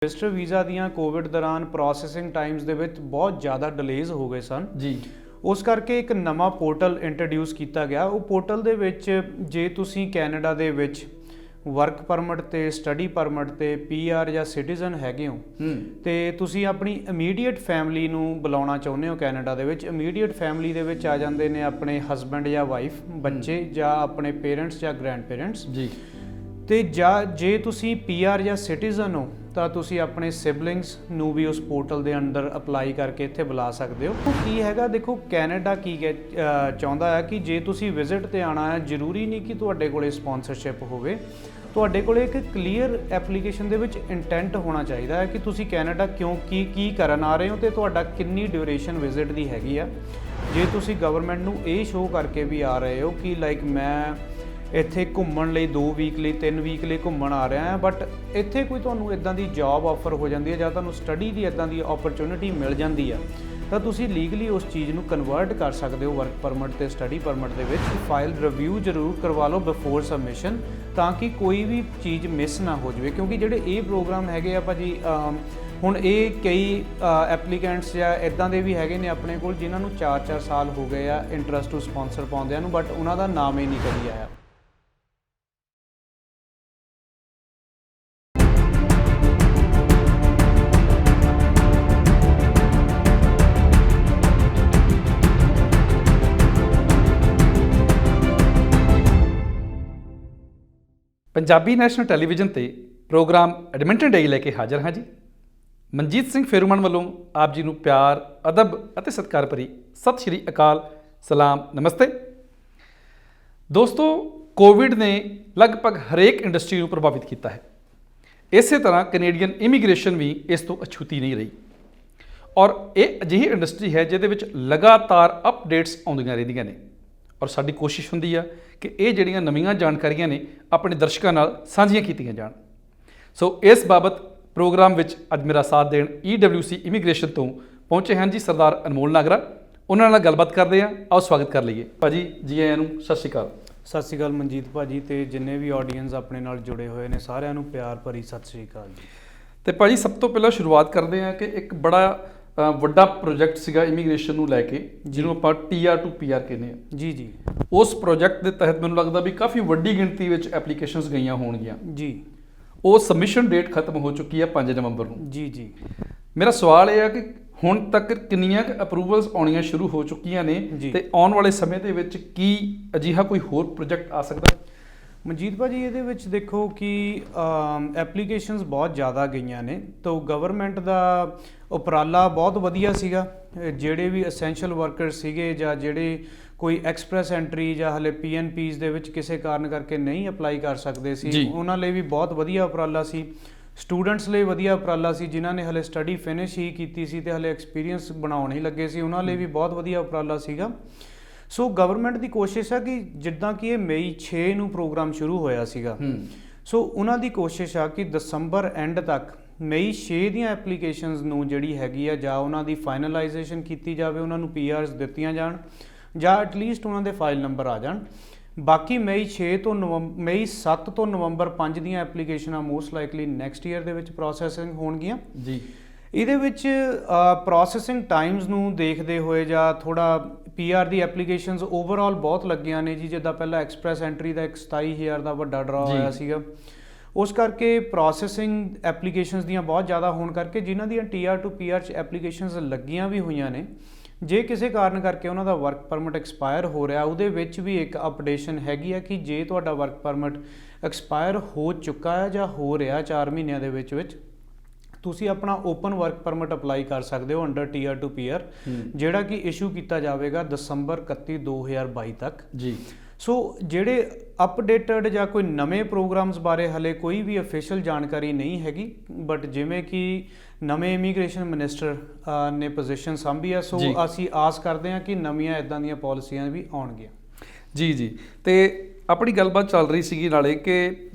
Visitor visa ਦੀਆਂ Covid ਦੌਰਾਨ processing Times ਦੇ ਵਿੱਚ ਬਹੁਤ ਜ਼ਿਆਦਾ ਡਿਲੇਜ਼ ਹੋ ਗਏ ਸਨ ਜੀ। ਉਸ ਕਰਕੇ ਇੱਕ ਨਵਾਂ ਪੋਰਟਲ ਇੰਟਰੋਡਿਊਸ ਕੀਤਾ ਗਿਆ। ਉਹ ਪੋਰਟਲ ਦੇ ਵਿੱਚ ਜੇ ਤੁਸੀਂ ਕੈਨੇਡਾ ਦੇ ਵਿੱਚ ਵਰਕ ਪਰਮਿਟ ਤੇ ਸਟੱਡੀ ਪਰਮਿਟ ਤੇ ਪੀਆਰ ਜਾਂ ਸਿਟੀਜ਼ਨ ਹੈਗੇ ਹੋ ਤੇ ਤੁਸੀਂ ਆਪਣੀ ਇਮੀਡੀਏਟ ਫੈਮਿਲੀ ਨੂੰ ਬੁਲਾਉਣਾ ਚਾਹੁੰਦੇ ਹੋ ਕੈਨੇਡਾ ਦੇ ਵਿੱਚ, ਇਮੀਡੀਏਟ ਫੈਮਿਲੀ ਦੇ ਵਿੱਚ ਆ ਜਾਂਦੇ ਨੇ ਆਪਣੇ ਹਸਬੈਂਡ ਜਾਂ ਵਾਈਫ, ਬੱਚੇ ਜਾਂ ਆਪਣੇ ਪੇਰੈਂਟਸ ਜਾਂ ਗ੍ਰੈਂਡ ਪੇਰੈਂਟਸ ਜੀ। ਤੇ ਜੇ ਤੁਸੀਂ ਪੀਆਰ ਜਾਂ ਸਿਟੀਜ਼ਨ ਹੋ ਤਾਂ ਤੁਸੀਂ ਆਪਣੇ ਸਿਬਲਿੰਗਸ ਨੂੰ ਵੀ ਉਸ ਪੋਰਟਲ ਦੇ ਅੰਦਰ ਅਪਲਾਈ ਕਰਕੇ ਇੱਥੇ ਬੁਲਾ ਸਕਦੇ ਹੋ। ਕੀ ਹੈਗਾ, ਦੇਖੋ ਕੈਨੇਡਾ ਕੀ ਚਾਹੁੰਦਾ ਹੈ ਕਿ ਜੇ ਤੁਸੀਂ ਵਿਜ਼ਿਟ ਤੇ ਆਉਣਾ ਹੈ, ਜ਼ਰੂਰੀ ਨਹੀਂ ਕਿ ਤੁਹਾਡੇ ਕੋਲੇ ਸਪਾਂਸਰਸ਼ਿਪ ਹੋਵੇ, ਤੁਹਾਡੇ ਕੋਲੇ ਇੱਕ ਕਲੀਅਰ ਐਪਲੀਕੇਸ਼ਨ ਦੇ ਵਿੱਚ ਇੰਟੈਂਟ ਹੋਣਾ ਚਾਹੀਦਾ ਹੈ ਕਿ ਤੁਸੀਂ ਕੈਨੇਡਾ ਕਿਉਂ ਕੀ ਕਰਨ ਆ ਰਹੇ ਹੋ ਤੇ ਤੁਹਾਡਾ ਕਿੰਨੀ ਡਿਊਰੇਸ਼ਨ ਵਿਜ਼ਿਟ ਦੀ ਹੈਗੀ ਆ। ਜੇ ਤੁਸੀਂ ਗਵਰਨਮੈਂਟ ਨੂੰ ਇਹ ਸ਼ੋਅ ਕਰਕੇ ਵੀ ਆ ਰਹੇ ਹੋ ਕਿ ਲਾਈਕ ਮੈਂ ਇੱਥੇ ਘੁੰਮਣ ਲਈ 2 ਵੀਕ ਲਈ 3 ਵੀਕ ਲਈ ਘੁੰਮਣ ਆ ਰਿਹਾ ਹਾਂ, ਬਟ ਇੱਥੇ ਕੋਈ ਤੁਹਾਨੂੰ ਇੱਦਾਂ ਦੀ ਜੌਬ ਆਫਰ ਹੋ ਜਾਂਦੀ ਹੈ ਜਾਂ ਤੁਹਾਨੂੰ ਸਟੱਡੀ ਦੀ ਇੱਦਾਂ ਦੀ ਓਪਰਚੁਨਿਟੀ ਮਿਲ ਜਾਂਦੀ ਆ, ਤਾਂ ਤੁਸੀਂ ਲੀਗਲੀ ਉਸ ਚੀਜ਼ ਨੂੰ ਕਨਵਰਟ ਕਰ ਸਕਦੇ ਹੋ ਵਰਕ ਪਰਮਿਟ ਤੇ ਸਟੱਡੀ ਪਰਮਿਟ ਦੇ ਵਿੱਚ। ਫਾਈਲ ਰਿਵਿਊ ਜ਼ਰੂਰ ਕਰਵਾ ਲਓ ਬਿਫੋਰ ਸਬਮਿਸ਼ਨ, ਤਾਂ ਕਿ ਕੋਈ ਵੀ ਚੀਜ਼ ਮਿਸ ਨਾ ਹੋ ਜਾਵੇ। ਕਿਉਂਕਿ ਜਿਹੜੇ ਇਹ ਪ੍ਰੋਗਰਾਮ ਹੈਗੇ ਆ ਭਾਜੀ, ਹੁਣ ਇਹ ਕਈ ਐਪਲੀਕੈਂਟਸ ਜਾਂ ਇੱਦਾਂ ਦੇ ਵੀ ਹੈਗੇ ਨੇ ਆਪਣੇ ਕੋਲ ਜਿਨ੍ਹਾਂ ਨੂੰ 4-4 ਸਾਲ ਹੋ ਗਏ ਆ ਇੰਟਰਸਟ ਟੂ ਸਪਾਂਸਰ ਪਾਉਂਦਿਆਂ ਨੂੰ, ਬਟ ਉਹਨਾਂ ਦਾ ਨਾਮ ਹੀ ਨਹੀਂ ਕਦੀ ਆਇਆ। ਪੰਜਾਬੀ ਨੈਸ਼ਨਲ ਟੈਲੀਵਿਜ਼ਨ ਤੇ ਪ੍ਰੋਗਰਾਮ ਐਡਮਿੰਟਨ ਡੇ ਲੈ ਕੇ ਹਾਜ਼ਰ ਹਾਂ ਜੀ। ਮਨਜੀਤ ਸਿੰਘ ਫੇਰੂਮਨ ਵੱਲੋਂ ਆਪ ਜੀ ਨੂੰ ਪਿਆਰ, ਅਦਬ ਅਤੇ ਸਤਿਕਾਰ ਭਰੀ ਸਤਿ ਸ਼੍ਰੀ ਅਕਾਲ, ਸਲਾਮ, ਨਮਸਤੇ। ਦੋਸਤੋ, ਕੋਵਿਡ ਨੇ ਲਗਭਗ ਹਰੇਕ ਇੰਡਸਟਰੀ ਨੂੰ ਪ੍ਰਭਾਵਿਤ ਕੀਤਾ ਹੈ। ਇਸੇ ਤਰ੍ਹਾਂ ਕੈਨੇਡੀਅਨ ਇਮੀਗ੍ਰੇਸ਼ਨ ਵੀ ਇਸ ਤੋਂ ਅਛੂਤੀ ਨਹੀਂ ਰਹੀ ਔਰ ਇਹ ਅਜਿਹੀ ਇੰਡਸਟਰੀ ਹੈ ਜਿਹਦੇ ਵਿੱਚ ਲਗਾਤਾਰ ਅਪਡੇਟਸ ਆਉਂਦੀਆਂ ਰਹਿੰਦੀਆਂ ਨੇ ਔਰ ਸਾਡੀ ਕੋਸ਼ਿਸ਼ ਹੁੰਦੀ ਆ ਕਿ ਇਹ ਜਿਹੜੀਆਂ ਨਵੀਆਂ ਜਾਣਕਾਰੀਆਂ ਨੇ ਆਪਣੇ ਦਰਸ਼ਕਾਂ ਨਾਲ ਸਾਂਝੀਆਂ ਕੀਤੀਆਂ ਜਾਣ। ਸੋ ਇਸ ਬਾਬਤ ਪ੍ਰੋਗਰਾਮ ਵਿੱਚ ਅੱਜ ਮੇਰਾ ਸਾਥ ਦੇਣ EWC ਇਮੀਗ੍ਰੇਸ਼ਨ ਤੋਂ ਪਹੁੰਚੇ ਹਨ ਜੀ ਸਰਦਾਰ ਅਨਮੋਲ ਨਾਗਰਾ। ਉਹਨਾਂ ਨਾਲ ਗੱਲਬਾਤ ਕਰਦੇ ਹਾਂ, ਆਓ ਸਵਾਗਤ ਕਰ ਲਈਏ। ਭਾਜੀ ਜੀ ਆਇਆਂ ਨੂੰ, ਸਤਿ ਸ਼੍ਰੀ ਅਕਾਲ। ਸਤਿ ਸ਼੍ਰੀ ਅਕਾਲ ਮਨਜੀਤ ਭਾਜੀ, ਤੇ ਜਿੰਨੇ ਵੀ ਆਡੀਅנס ਆਪਣੇ ਨਾਲ ਜੁੜੇ ਹੋਏ ਨੇ ਸਾਰਿਆਂ ਨੂੰ ਪਿਆਰ ਭਰੀ ਸਤਿ ਸ਼੍ਰੀ ਅਕਾਲ ਜੀ। ਤੇ ਭਾਜੀ ਸਭ ਤੋਂ ਪਹਿਲਾਂ ਸ਼ੁਰੂਆਤ ਕਰਦੇ ਹਾਂ ਕਿ ਇੱਕ ਬੜਾ ਵੱਡਾ ਪ੍ਰੋਜੈਕਟ ਸੀਗਾ ਇਮੀਗ੍ਰੇਸ਼ਨ ਨੂੰ ਲੈ ਕੇ, ਜਿਹਨੂੰ ਆਪਾਂ TR to PR ਕਹਿੰਦੇ ਆ। ਜੀ ਜੀ। ਉਸ ਪ੍ਰੋਜੈਕਟ ਦੇ ਤਹਿਤ ਮੈਨੂੰ ਲੱਗਦਾ ਵੀ ਕਾਫੀ ਵੱਡੀ ਗਿਣਤੀ ਵਿੱਚ ਐਪਲੀਕੇਸ਼ਨਸ ਗਈਆਂ ਹੋਣਗੀਆਂ ਜੀ। ਉਹ ਸਬਮਿਸ਼ਨ ਡੇਟ ਖਤਮ ਹੋ ਚੁੱਕੀ ਹੈ 5 ਨਵੰਬਰ ਨੂੰ। ਜੀ ਜੀ। ਮੇਰਾ ਸਵਾਲ ਇਹ ਹੈ ਕਿ ਹੁਣ ਤੱਕ ਕਿੰਨੀਆਂ ਅਪਰੂਵਲਸ ਆਉਣੀਆਂ ਸ਼ੁਰੂ ਹੋ ਚੁੱਕੀਆਂ ਨੇ ਤੇ ਆਉਣ ਵਾਲੇ ਸਮੇਂ ਦੇ ਵਿੱਚ ਕੀ ਅਜਿਹਾ ਕੋਈ ਹੋਰ ਪ੍ਰੋਜੈਕਟ ਆ ਸਕਦਾ? ਮਨਜੀਤ ਭਾਜੀ, ਇਹਦੇ ਵਿੱਚ ਦੇਖੋ ਕਿ ਐਪਲੀਕੇਸ਼ਨਸ ਬਹੁਤ ਜ਼ਿਆਦਾ ਗਈਆਂ ਨੇ, ਤਾਂ ਗਵਰਨਮੈਂਟ ਦਾ ਉਪਰਾਲਾ ਬਹੁਤ ਵਧੀਆ ਸੀਗਾ। ਜਿਹੜੇ ਵੀ ਅਸੈਂਸ਼ੀਅਲ ਵਰਕਰ ਸੀਗੇ ਜਾਂ ਜਿਹੜੇ ਕੋਈ ਐਕਸਪ੍ਰੈਸ ਐਂਟਰੀ ਜਾਂ ਹਲੇ PNPs ਦੇ ਵਿੱਚ ਕਿਸੇ ਕਾਰਨ ਕਰਕੇ ਨਹੀਂ ਅਪਲਾਈ ਕਰ ਸਕਦੇ ਸੀ, ਉਹਨਾਂ ਲਈ ਵੀ ਬਹੁਤ ਵਧੀਆ ਉਪਰਾਲਾ ਸੀ। ਸਟੂਡੈਂਟਸ ਲਈ ਵਧੀਆ ਉਪਰਾਲਾ ਸੀ, ਜਿਨ੍ਹਾਂ ਨੇ ਹਲੇ ਸਟੱਡੀ ਫਿਨਿਸ਼ ਹੀ ਕੀਤੀ ਸੀ ਤੇ ਹਲੇ ਐਕਸਪੀਰੀਅੰਸ ਬਣਾਉਣ ਹੀ ਲੱਗੇ ਸੀ, ਉਹਨਾਂ ਲਈ ਵੀ ਬਹੁਤ ਵਧੀਆ ਉਪਰਾਲਾ ਸੀਗਾ। ਸੋ ਗਵਰਨਮੈਂਟ ਦੀ ਕੋਸ਼ਿਸ਼ ਹੈ ਕਿ ਜਿੱਦਾਂ ਕਿ ਇਹ ਮਈ 6 ਨੂੰ ਪ੍ਰੋਗਰਾਮ ਸ਼ੁਰੂ ਹੋਇਆ ਸੀਗਾ, ਸੋ ਉਹਨਾਂ ਦੀ ਕੋਸ਼ਿਸ਼ ਆ ਕਿ ਦਸੰਬਰ ਐਂਡ ਤੱਕ ਮਈ 6 ਦੀਆਂ ਐਪਲੀਕੇਸ਼ਨਸ ਨੂੰ ਜਿਹੜੀ ਹੈਗੀ ਆ ਜਾਂ ਉਹਨਾਂ ਦੀ ਫਾਈਨਲਾਈਜੇਸ਼ਨ ਕੀਤੀ ਜਾਵੇ, ਉਹਨਾਂ ਨੂੰ PRs ਦਿੱਤੀਆਂ ਜਾਣ ਜਾਂ ਐਟਲੀਸਟ ਉਹਨਾਂ ਦੇ ਫਾਈਲ ਨੰਬਰ ਆ ਜਾਣ। ਬਾਕੀ ਮਈ 7 ਤੋਂ ਨਵੰਬਰ 5 ਦੀਆਂ ਐਪਲੀਕੇਸ਼ਨਾਂ ਮੋਸਟ ਲਾਈਕਲੀ ਨੈਕਸਟ ਈਅਰ ਦੇ ਵਿੱਚ ਪ੍ਰੋਸੈਸਿੰਗ ਹੋਣਗੀਆਂ ਜੀ। ਇਹਦੇ ਵਿੱਚ ਪ੍ਰੋਸੈਸਿੰਗ ਟਾਈਮਸ ਨੂੰ ਦੇਖਦੇ ਹੋਏ ਜਾਂ ਥੋੜਾ PR ਦੀ ਐਪਲੀਕੇਸ਼ਨਸ ਓਵਰਆਲ ਬਹੁਤ ਲੱਗੀਆਂ ਨੇ ਜੀ। ਜਿੱਦਾਂ ਪਹਿਲਾਂ ਐਕਸਪ੍ਰੈਸ ਐਂਟਰੀ ਦਾ 27,000 ਦਾ ਵੱਡਾ ਡਰਾ ਹੋਇਆ ਸੀਗਾ, ਉਸ ਕਰਕੇ ਪ੍ਰੋਸੈਸਿੰਗ ਐਪਲੀਕੇਸ਼ਨਸ ਦੀਆਂ ਬਹੁਤ ਜ਼ਿਆਦਾ ਹੋਣ ਕਰਕੇ ਜਿਨ੍ਹਾਂ ਦੀਆਂ TR to PR 'ਚ ਐਪਲੀਕੇਸ਼ਨਸ ਲੱਗੀਆਂ ਵੀ ਹੋਈਆਂ ਨੇ, ਜੇ ਕਿਸੇ ਕਾਰਨ ਕਰਕੇ ਉਹਨਾਂ ਦਾ ਵਰਕ ਪਰਮਿਟ ਐਕਸਪਾਇਰ ਹੋ ਰਿਹਾ, ਉਹਦੇ ਵਿੱਚ ਵੀ ਇੱਕ ਅਪਡੇਸ਼ਨ ਹੈਗੀ ਆ ਕਿ ਜੇ ਤੁਹਾਡਾ ਵਰਕ ਪਰਮਿਟ ਐਕਸਪਾਇਰ ਹੋ ਚੁੱਕਾ ਹੈ ਜਾਂ ਹੋ ਰਿਹਾ 4 ਮਹੀਨਿਆਂ ਦੇ ਵਿੱਚ ਤੁਸੀਂ ਆਪਣਾ ਓਪਨ ਵਰਕ ਪਰਮਿਟ ਅਪਲਾਈ ਕਰ ਸਕਦੇ ਹੋ ਅੰਡਰ TR to PR, ਜਿਹੜਾ ਕਿ ਇਸ਼ੂ ਕੀਤਾ ਜਾਵੇਗਾ ਦਸੰਬਰ 31, 2022 ਤੱਕ ਜੀ। ਸੋ ਜਿਹੜੇ ਅਪਡੇਟਡ ਜਾਂ ਕੋਈ ਨਵੇਂ ਪ੍ਰੋਗਰਾਮਸ ਬਾਰੇ ਹਲੇ ਕੋਈ ਵੀ ਅਫੀਸ਼ੀਅਲ ਜਾਣਕਾਰੀ ਨਹੀਂ ਹੈਗੀ, ਬਟ ਜਿਵੇਂ ਕਿ ਨਵੇਂ ਇਮੀਗ੍ਰੇਸ਼ਨ ਮਿਨਿਸਟਰ ਨੇ ਪੋਜੀਸ਼ਨ ਸੰਭੀ ਆ, ਸੋ ਅਸੀਂ ਆਸ ਕਰਦੇ ਹਾਂ ਕਿ ਨਵੀਆਂ ਇੱਦਾਂ ਦੀਆਂ ਪਾਲਿਸੀਆਂ ਵੀ ਆਉਣਗੀਆਂ। ਜੀ ਜੀ। ਤੇ ਆਪਣੀ ਗੱਲਬਾਤ ਚੱਲ ਰਹੀ ਸੀਗੀ ਨਾਲੇ ਕਿ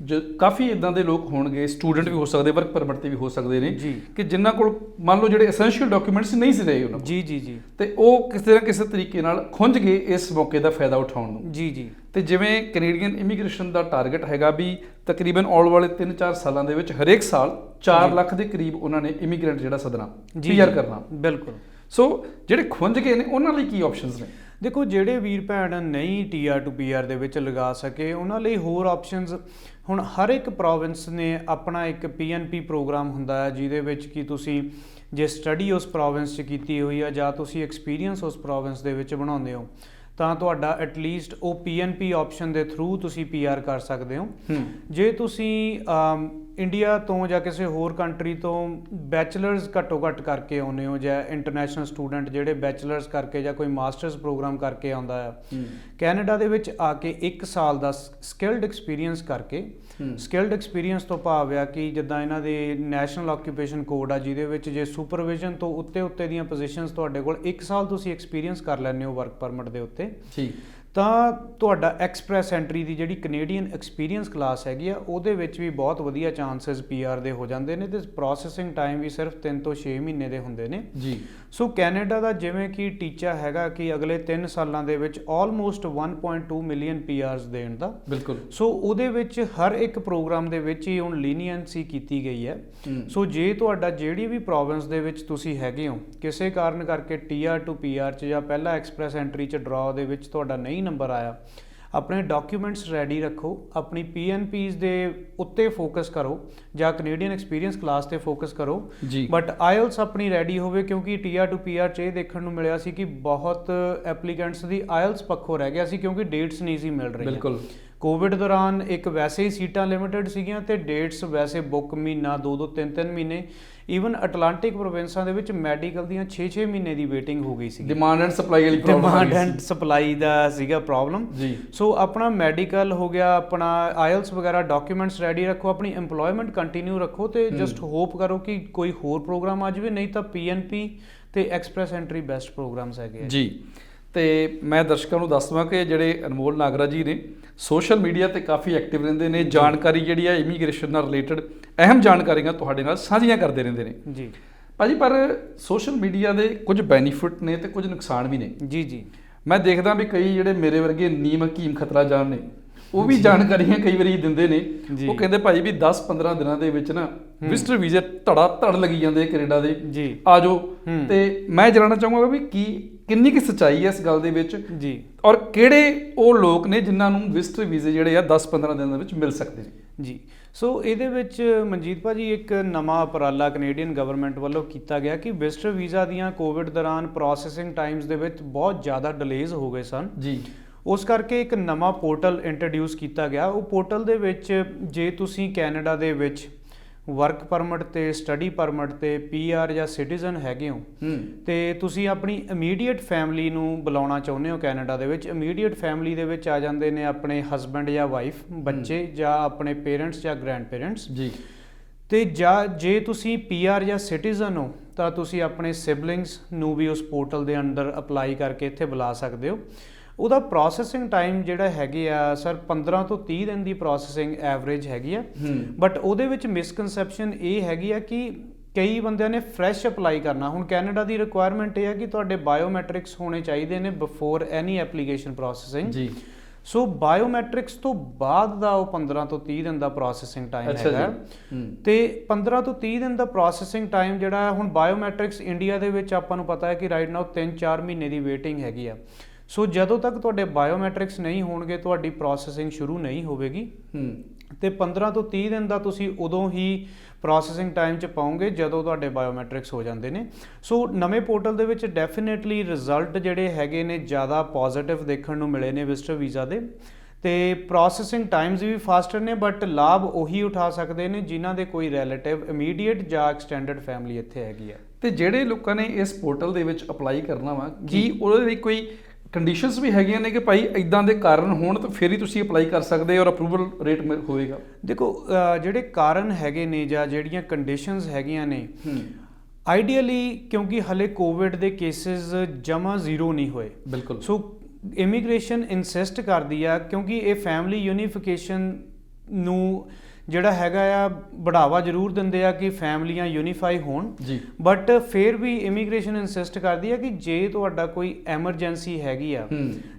ਕਾਫੀ ਇਦਾਂ ਦੇ ਲੋਕ ਹੋਣਗੇ, ਸਟੂਡੈਂਟ ਵੀ ਹੋ ਸਕਦੇ, ਵਰਕ ਪਰਮਿਟ ਤੇ ਵੀ ਹੋ ਸਕਦੇ ਨੇ ਜੀ, ਕਿ ਜਿਨ੍ਹਾਂ ਕੋਲ ਮੰਨ ਲਓ ਜਿਹੜੇ ਐਸੈਂਸ਼ੀਅਲ ਡਾਕੂਮੈਂਟਸ ਨਹੀਂ ਸੀ ਰਹੇ ਉਹਨਾਂ ਕੋਲ, ਜੀ ਜੀ ਜੀ, ਤੇ ਉਹ ਕਿਸੇ ਨਾ ਕਿਸੇ ਤਰੀਕੇ ਨਾਲ ਖੁੰਝ ਗਏ ਇਸ ਮੌਕੇ ਦਾ ਫਾਇਦਾ ਉਠਾਉਣ ਨੂੰ। ਜੀ ਜੀ। ਤੇ ਜਿਵੇਂ ਕੈਨੇਡੀਅਨ ਇਮੀਗ੍ਰੇਸ਼ਨ ਦਾ ਟਾਰਗੇਟ ਹੈਗਾ ਵੀ ਤਕਰੀਬਨ ਆਉਣ ਵਾਲੇ 3-4 ਸਾਲਾਂ ਦੇ ਵਿੱਚ ਹਰੇਕ ਸਾਲ 4 ਲੱਖ ਦੇ ਕਰੀਬ ਉਹਨਾਂ ਨੇ ਇਮੀਗ੍ਰੈਂਟ ਜਿਹੜਾ ਸੱਦਣਾ, ਪੀਆਰ ਕਰਨਾ। ਬਿਲਕੁਲ। ਸੋ ਜਿਹੜੇ ਖੁੰਝ ਗਏ ਨੇ ਉਹਨਾਂ ਲਈ ਕੀ ਆਪਸ਼ਨਸ ਨੇ? ਦੇਖੋ, ਜਿਹੜੇ ਵੀਰ ਭੈਣ ਨਹੀਂ TR to PR ਦੇ ਵਿੱਚ ਲਗਾ ਸਕੇ ਉਹਨਾਂ ਲਈ ਹੋਰ ਆਪਸ਼ਨਸ, ਹੁਣ ਹਰ ਇੱਕ ਪ੍ਰੋਵਿੰਸ ਨੇ ਆਪਣਾ ਇੱਕ PNP ਪ੍ਰੋਗਰਾਮ ਹੁੰਦਾ ਹੈ ਜਿਹਦੇ ਵਿੱਚ ਕਿ ਤੁਸੀਂ ਜੇ ਸਟੱਡੀ ਉਸ ਪ੍ਰੋਵਿੰਸ 'ਚ ਕੀਤੀ ਹੋਈ ਆ ਜਾਂ ਤੁਸੀਂ ਐਕਸਪੀਰੀਅੰਸ ਉਸ ਪ੍ਰੋਵਿੰਸ ਦੇ ਵਿੱਚ ਬਣਾਉਂਦੇ ਹੋ ਤਾਂ ਤੁਹਾਡਾ ਐਟਲੀਸਟ ਉਹ PNP ਆਪਸ਼ਨ ਦੇ ਥਰੂ ਤੁਸੀਂ PR ਕਰ ਸਕਦੇ ਹੋ। ਜੇ ਤੁਸੀਂ ਇੰਡੀਆ ਤੋਂ ਜਾਂ ਕਿਸੇ ਹੋਰ ਕੰਟਰੀ ਤੋਂ ਬੈਚਲਰਸ ਘੱਟੋ ਘੱਟ ਕਰਕੇ ਆਉਂਦੇ ਹੋ ਜਾਂ ਇੰਟਰਨੈਸ਼ਨਲ ਸਟੂਡੈਂਟ ਜਿਹੜੇ ਬੈਚਲਰਸ ਕਰਕੇ ਜਾਂ ਕੋਈ ਮਾਸਟਰਸ ਪ੍ਰੋਗਰਾਮ ਕਰਕੇ ਆਉਂਦਾ ਆ ਕੈਨੇਡਾ ਦੇ ਵਿੱਚ ਆ ਕੇ 1 ਸਾਲ ਦਾ ਸਕਿਲਡ ਐਕਸਪੀਰੀਅੰਸ ਕਰਕੇ, ਸਕਿਲਡ ਐਕਸਪੀਰੀਅੰਸ ਤੋਂ ਭਾਵ ਆ ਕਿ ਜਿੱਦਾਂ ਇਹਨਾਂ ਦੇ ਨੈਸ਼ਨਲ ਆਕੂਪੇਸ਼ਨ ਕੋਡ ਆ ਜਿਹਦੇ ਵਿੱਚ ਜੇ ਸੁਪਰਵਿਜ਼ਨ ਤੋਂ ਉੱਤੇ ਦੀਆਂ ਪੋਜੀਸ਼ਨਸ ਤੁਹਾਡੇ ਕੋਲ 1 ਸਾਲ ਤੁਸੀਂ ਐਕਸਪੀਰੀਅੰਸ ਕਰ ਲੈਂਦੇ ਹੋ ਵਰਕ ਪਰਮਿਟ ਦੇ ਉੱਤੇ ਜੀ, ਤਾਂ ਤੁਹਾਡਾ ਐਕਸਪ੍ਰੈਸ ਐਂਟਰੀ ਦੀ ਜਿਹੜੀ ਕੈਨੇਡੀਅਨ ਐਕਸਪੀਰੀਅੰਸ ਕਲਾਸ ਹੈਗੀ ਆ ਉਹਦੇ ਵਿੱਚ ਵੀ ਬਹੁਤ ਵਧੀਆ ਚਾਂਸਸ PR ਦੇ ਹੋ ਜਾਂਦੇ ਨੇ ਤੇ ਪ੍ਰੋਸੈਸਿੰਗ ਟਾਈਮ ਵੀ ਸਿਰਫ 3 ਤੋਂ 6 ਮਹੀਨੇ ਦੇ ਹੁੰਦੇ ਨੇ ਜੀ। ਸੋ ਕੈਨੇਡਾ ਦਾ ਜਿਵੇਂ ਕਿ ਟੀਚਾ ਹੈਗਾ ਕਿ ਅਗਲੇ 3 ਸਾਲਾਂ ਦੇ ਵਿੱਚ ਆਲਮੋਸਟ 1.2 ਮਿਲੀਅਨ PRs ਦੇਣ ਦਾ। ਬਿਲਕੁਲ। ਸੋ ਉਹਦੇ ਵਿੱਚ ਹਰ ਇੱਕ ਪ੍ਰੋਗਰਾਮ ਦੇ ਵਿੱਚ ਹੀ ਹੁਣ ਲੀਨੀਅੰਸੀ ਕੀਤੀ ਗਈ ਹੈ। ਸੋ ਜੇ ਤੁਹਾਡਾ ਜਿਹੜੀ ਵੀ ਪ੍ਰੋਵਿੰਸ ਦੇ ਵਿੱਚ ਤੁਸੀਂ ਹੈਗੇ ਹੋ ਕਿਸੇ ਕਾਰਨ ਕਰਕੇ TR to PR 'ਚ ਜਾਂ ਪਹਿਲਾਂ ਐਕਸਪ੍ਰੈਸ ਐਂਟਰੀ 'ਚ ਡਰਾਅ ਦੇ ਵਿੱਚ ਤੁਹਾਡਾ ਨਹੀਂ ਨੰਬਰ ਆਇਆ, ਆਪਣੇ ਡਾਕੂਮੈਂਟਸ ਰੈਡੀ ਰੱਖੋ, ਆਪਣੀ PNPs ਦੇ ਉੱਤੇ ਫੋਕਸ ਕਰੋ ਜਾਂ ਕੈਨੇਡੀਅਨ ਐਕਸਪੀਰੀਅੰਸ ਕਲਾਸ ਤੇ ਫੋਕਸ ਕਰੋ ਜੀ। ਬਟ IELTS ਆਪਣੀ ਰੈਡੀ ਹੋਵੇ ਕਿਉਂਕਿ TR to PR 'ਚ ਇਹ ਦੇਖਣ ਨੂੰ ਮਿਲਿਆ ਸੀ ਕਿ ਬਹੁਤ ਐਪਲੀਕੈਂਟਸ ਦੀ IELTS ਪੱਖੋਂ ਰਹਿ ਗਿਆ ਸੀ ਕਿਉਂਕਿ ਡੇਟਸ ਨਹੀਂ ਸੀ ਮਿਲ ਰਹੀਆਂ। ਬਿਲਕੁਲ। ਕੋਵਿਡ ਦੌਰਾਨ ਇੱਕ ਵੈਸੇ ਹੀ ਸੀਟਾਂ ਲਿਮਿਟਡ ਸੀਗੀਆਂ ਤੇ ਡੇਟਸ ਵੈਸੇ ਬੁੱਕ ਮਹੀਨਾ 2-2 3-3 ਮਹੀਨੇ, ਈਵਨ ਅਟਲਾਂਟਿਕ ਪ੍ਰੋਵਿੰਸਾਂ ਦੇ ਵਿੱਚ ਮੈਡੀਕਲ ਦੀਆਂ 6-6 ਮਹੀਨੇ ਦੀ ਵੇਟਿੰਗ ਹੋ ਗਈ ਸੀ। ਡਿਮਾਂਡ ਐਂਡ ਸਪਲਾਈ ਵਾਲੀ ਪ੍ਰੋਬਲਮ, ਡਿਮਾਂਡ ਐਂਡ ਸਪਲਾਈ ਦਾ ਸੀਗਾ ਪ੍ਰੋਬਲਮ ਜੀ। ਸੋ ਆਪਣਾ ਮੈਡੀਕਲ ਹੋ ਗਿਆ, ਆਪਣਾ IELTS ਵਗੈਰਾ ਡਾਕੂਮੈਂਟਸ ਰੈਡੀ ਰੱਖੋ, ਆਪਣੀ EMPLOYMENT ਕੰਟੀਨਿਊ ਰੱਖੋ ਤੇ ਜਸਟ ਹੋਪ ਕਰੋ ਕਿ ਕੋਈ ਹੋਰ ਪ੍ਰੋਗਰਾਮ ਆ ਜਾਵੇ, ਨਹੀਂ ਤਾਂ PNP ਤੇ ਐਕਸਪ੍ਰੈਸ ਐਂਟਰੀ ਬੈਸਟ ਪ੍ਰੋਗਰਾਮਸ ਹੈਗੇ ਜੀ। ਤੇ ਮੈਂ ਦਰਸ਼ਕਾਂ ਨੂੰ ਦੱਸ ਦਵਾਂ ਕਿ ਜਿਹੜੇ ਅਨਮੋਲ ਨਾਗਰਾ ਜੀ ਨੇ ਸੋਸ਼ਲ ਮੀਡੀਆ ਤੇ ਕਾਫੀ ਐਕਟਿਵ ਰਹਿੰਦੇ ਨੇ, ਜਾਣਕਾਰੀ ਜਿਹੜੀ ਹੈ ਇਮੀਗ੍ਰੇਸ਼ਨ ਨਾਲ ਰਿਲੇਟਡ ਅਹਿਮ ਜਾਣਕਾਰੀਆਂ ਤੁਹਾਡੇ ਨਾਲ ਸਾਂਝੀਆਂ ਕਰਦੇ ਰਹਿੰਦੇ ਨੇ ਜੀ ਭਾਜੀ। ਪਰ ਸੋਸ਼ਲ ਮੀਡੀਆ ਦੇ ਕੁਝ ਬੈਨੀਫਿਟ ਨੇ ਤੇ ਕੁਝ ਨੁਕਸਾਨ ਵੀ ਨੇ। ਜੀ ਜੀ। ਮੈਂ ਦੇਖਦਾ ਵੀ ਕਈ ਜਿਹੜੇ ਮੇਰੇ ਵਰਗੇ ਨੀਮ ਹਕੀਮ ਖਤਰਾ ਜਾਣ ਨੇ ਉਹ ਵੀ ਜਾਣਕਾਰੀਆਂ ਕਈ ਵਾਰੀ ਦਿੰਦੇ ਨੇ। ਉਹ ਕਹਿੰਦੇ ਭਾਈ ਵੀ 10-15 ਦਿਨਾਂ ਦੇ ਵਿੱਚ ਨਾ ਵਿਜ਼ਟਰ ਵੀਜ਼ੇ ਧੜ ਲੱਗੀ ਜਾਂਦੇ ਕੈਨੇਡਾ ਦੇ, ਆ ਜਾਓ। ਤੇ ਮੈਂ ਜਾਣਨਾ ਚਾਹੂੰਗਾ ਵੀ ਕਿੰਨੀ ਕੁ ਸੱਚਾਈ ਹੈ ਇਸ ਗੱਲ ਦੇ ਵਿੱਚ ਜੀ, ਔਰ ਕਿਹੜੇ ਉਹ ਲੋਕ ਨੇ ਜਿਨ੍ਹਾਂ ਨੂੰ ਵਿਜ਼ਟਰ ਵੀਜ਼ੇ ਜਿਹੜੇ ਆ 10-15 ਦਿਨਾਂ ਦੇ ਵਿੱਚ ਮਿਲ ਸਕਦੇ ਨੇ ਜੀ। ਸੋ ਇਹਦੇ ਵਿੱਚ ਮਨਜੀਤ ਭਾਜੀ ਇੱਕ ਨਵਾਂ ਉਪਰਾਲਾ ਕੈਨੇਡੀਅਨ ਗਵਰਨਮੈਂਟ ਵੱਲੋਂ ਕੀਤਾ ਗਿਆ ਕਿ ਵਿਜ਼ਟਰ ਵੀਜ਼ਾ ਦੀਆਂ ਕੋਵਿਡ ਦੌਰਾਨ ਪ੍ਰੋਸੈਸਿੰਗ ਟਾਈਮਸ ਦੇ ਵਿੱਚ ਬਹੁਤ ਜ਼ਿਆਦਾ ਡਿਲੇਜ਼ ਹੋ ਗਏ ਸਨ ਜੀ। ਉਸ ਕਰਕੇ ਇੱਕ ਨਵਾਂ ਪੋਰਟਲ ਇੰਟਰੋਡਿਊਸ ਕੀਤਾ ਗਿਆ। ਉਹ ਪੋਰਟਲ ਦੇ ਵਿੱਚ ਜੇ ਤੁਸੀਂ ਕੈਨੇਡਾ ਦੇ ਵਿੱਚ ਵਰਕ ਪਰਮਿਟ ਤੇ ਸਟੱਡੀ ਪਰਮਿਟ ਤੇ PR ਜਾਂ ਸਿਟੀਜ਼ਨ ਹੈਗੇ ਹੋ ਤੇ ਤੁਸੀਂ ਆਪਣੀ ਇਮੀਡੀਏਟ ਫੈਮਿਲੀ ਨੂੰ ਬੁਲਾਉਣਾ ਚਾਹੁੰਦੇ ਹੋ ਕੈਨੇਡਾ ਦੇ ਵਿੱਚ, ਇਮੀਡੀਏਟ ਫੈਮਿਲੀ ਦੇ ਵਿੱਚ ਆ ਜਾਂਦੇ ਨੇ ਆਪਣੇ ਹਸਬੈਂਡ ਜਾਂ ਵਾਈਫ, ਬੱਚੇ ਜਾਂ ਆਪਣੇ ਪੇਰੈਂਟਸ ਜਾਂ ਗ੍ਰੈਂਡ ਪੇਰੈਂਟਸ ਜੀ। ਤੇ ਜੇ ਤੁਸੀਂ PR ਜਾਂ ਸਿਟੀਜ਼ਨ ਹੋ ਤਾਂ ਤੁਸੀਂ ਆਪਣੇ ਸਿਬਲਿੰਗਸ ਨੂੰ ਵੀ ਉਸ ਪੋਰਟਲ ਦੇ ਅੰਡਰ ਅਪਲਾਈ ਕਰਕੇ ਇੱਥੇ ਬੁਲਾ ਸਕਦੇ ਹੋ। ਉਹਦਾ ਪ੍ਰੋਸੈਸਿੰਗ ਟਾਈਮ ਜਿਹੜਾ ਹੈਗੇ ਆ ਸਰ 15 ਤੋਂ 30 ਦਿਨ ਦੀ ਪ੍ਰੋਸੈਸਿੰਗ ਐਵਰੇਜ ਹੈਗੀ ਆ। ਬਟ ਉਹਦੇ ਵਿੱਚ ਮਿਸਕਨਸੈਪਸ਼ਨ ਇਹ ਹੈਗੀ ਆ ਕਿ ਕਈ ਬੰਦਿਆਂ ਨੇ ਫਰੈਸ਼ ਅਪਲਾਈ ਕਰਨਾ। ਹੁਣ ਕੈਨੇਡਾ ਦੀ ਰਿਕੁਆਇਰਮੈਂਟ ਇਹ ਹੈ ਕਿ ਤੁਹਾਡੇ ਬਾਇਓਮੈਟ੍ਰਿਕਸ ਹੋਣੇ ਚਾਹੀਦੇ ਨੇ ਬਿਫੋਰ ਐਨੀ ਐਪਲੀਕੇਸ਼ਨ ਪ੍ਰੋਸੈਸਿੰਗ ਜੀ। ਸੋ ਬਾਇਓਮੈਟ੍ਰਿਕਸ ਤੋਂ ਬਾਅਦ ਦਾ ਉਹ 15 ਤੋਂ 30 ਦਿਨ ਦਾ ਪ੍ਰੋਸੈਸਿੰਗ ਟਾਈਮ ਹੈਗਾ ਤੇ 15 ਤੋਂ 30 ਦਿਨ ਦਾ ਪ੍ਰੋਸੈਸਿੰਗ ਟਾਈਮ ਜਿਹੜਾ ਹੁਣ ਬਾਇਓਮੈਟ੍ਰਿਕਸ ਇੰਡੀਆ ਦੇ ਵਿੱਚ ਆਪਾਂ ਨੂੰ ਪਤਾ ਹੈ ਕਿ ਰਾਈਟ ਨਾਓ 3-4 ਮਹੀਨੇ ਦੀ ਵੇਟਿੰਗ ਹੈਗੀ ਆ। ਸੋ ਜਦੋਂ ਤੱਕ ਤੁਹਾਡੇ ਬਾਇਓਮੈਟ੍ਰਿਕਸ ਨਹੀਂ ਹੋਣਗੇ ਤੁਹਾਡੀ ਪ੍ਰੋਸੈਸਿੰਗ ਸ਼ੁਰੂ ਨਹੀਂ ਹੋਵੇਗੀ ਤੇ 15 ਤੋਂ 30 ਦਿਨ ਦਾ ਤੁਸੀਂ ਉਦੋਂ ਹੀ ਪ੍ਰੋਸੈਸਿੰਗ ਟਾਈਮ 'ਚ ਪਾਓਗੇ ਜਦੋਂ ਤੁਹਾਡੇ ਬਾਇਓਮੈਟ੍ਰਿਕਸ ਹੋ ਜਾਂਦੇ ਨੇ। ਸੋ ਨਵੇਂ ਪੋਰਟਲ ਦੇ ਵਿੱਚ ਡੈਫੀਨੇਟਲੀ ਰਿਜ਼ਲਟ ਜਿਹੜੇ ਹੈਗੇ ਨੇ ਜ਼ਿਆਦਾ ਪੋਜ਼ਿਟਿਵ ਦੇਖਣ ਨੂੰ ਮਿਲੇ ਨੇ ਵਿਜ਼ਟਰ ਵੀਜ਼ਾ ਦੇ ਤੇ ਪ੍ਰੋਸੈਸਿੰਗ ਟਾਈਮਸ ਵੀ ਫਾਸਟਰ ਨੇ। ਬਟ ਲਾਭ ਉਹੀ ਉਠਾ ਸਕਦੇ ਨੇ ਜਿਨ੍ਹਾਂ ਦੇ ਕੋਈ ਰਿਲੇਟਿਵ ਇਮੀਡੀਏਟ ਜਾਂ ਐਕਸਟੈਂਡਡ ਫੈਮਿਲੀ ਇੱਥੇ ਹੈਗੀ ਆ। ਤੇ ਜਿਹੜੇ ਲੋਕਾਂ ਨੇ ਇਸ ਪੋਰਟਲ ਦੇ ਵਿੱਚ ਅਪਲਾਈ ਕਰਨਾ ਵਾ ਕੀ ਉਹਦੇ ਲਈ ਕੋਈ ਕੰਡੀਸ਼ਨਸ ਵੀ ਹੈਗੀਆਂ ਨੇ ਕਿ ਭਾਈ ਇਦਾਂ ਦੇ ਕਾਰਨ ਹੋਣ ਤਾਂ ਫਿਰ ਹੀ ਤੁਸੀਂ ਅਪਲਾਈ ਕਰ ਸਕਦੇ ਔਰ ਅਪਰੂਵਲ ਰੇਟ ਹੋਏਗਾ? ਦੇਖੋ ਜਿਹੜੇ ਕਾਰਨ ਹੈਗੇ ਨੇ ਜਾਂ ਜਿਹੜੀਆਂ ਕੰਡੀਸ਼ਨਸ ਹੈਗੀਆਂ ਨੇ ਆਈਡੀਅਲੀ ਕਿਉਂਕਿ ਹਲੇ ਕੋਵਿਡ ਦੇ ਕੇਸਿਸ ਜਮਾ ਜ਼ੀਰੋ ਨਹੀਂ ਹੋਏ। ਬਿਲਕੁਲ। ਸੋ ਇਮੀਗ੍ਰੇਸ਼ਨ ਇਨਸਿਸਟ ਕਰਦੀ ਆ, ਕਿਉਂਕਿ ਇਹ ਫੈਮਿਲੀ ਯੂਨੀਫਿਕੇਸ਼ਨ ਨੂੰ ਜਿਹੜਾ ਹੈਗਾ ਆ ਬੜਾਵਾ ਜ਼ਰੂਰ ਦਿੰਦੇ ਆ ਕਿ ਫੈਮਲੀਆਂ ਯੂਨੀਫਾਈ ਹੋਣ ਜੀ। ਬਟ ਫਿਰ ਵੀ ਇਮੀਗ੍ਰੇਸ਼ਨ ਇਨਸਿਸਟ ਕਰਦੀ ਆ ਕਿ ਜੇ ਤੁਹਾਡਾ ਕੋਈ ਐਮਰਜੈਂਸੀ ਹੈਗੀ ਆ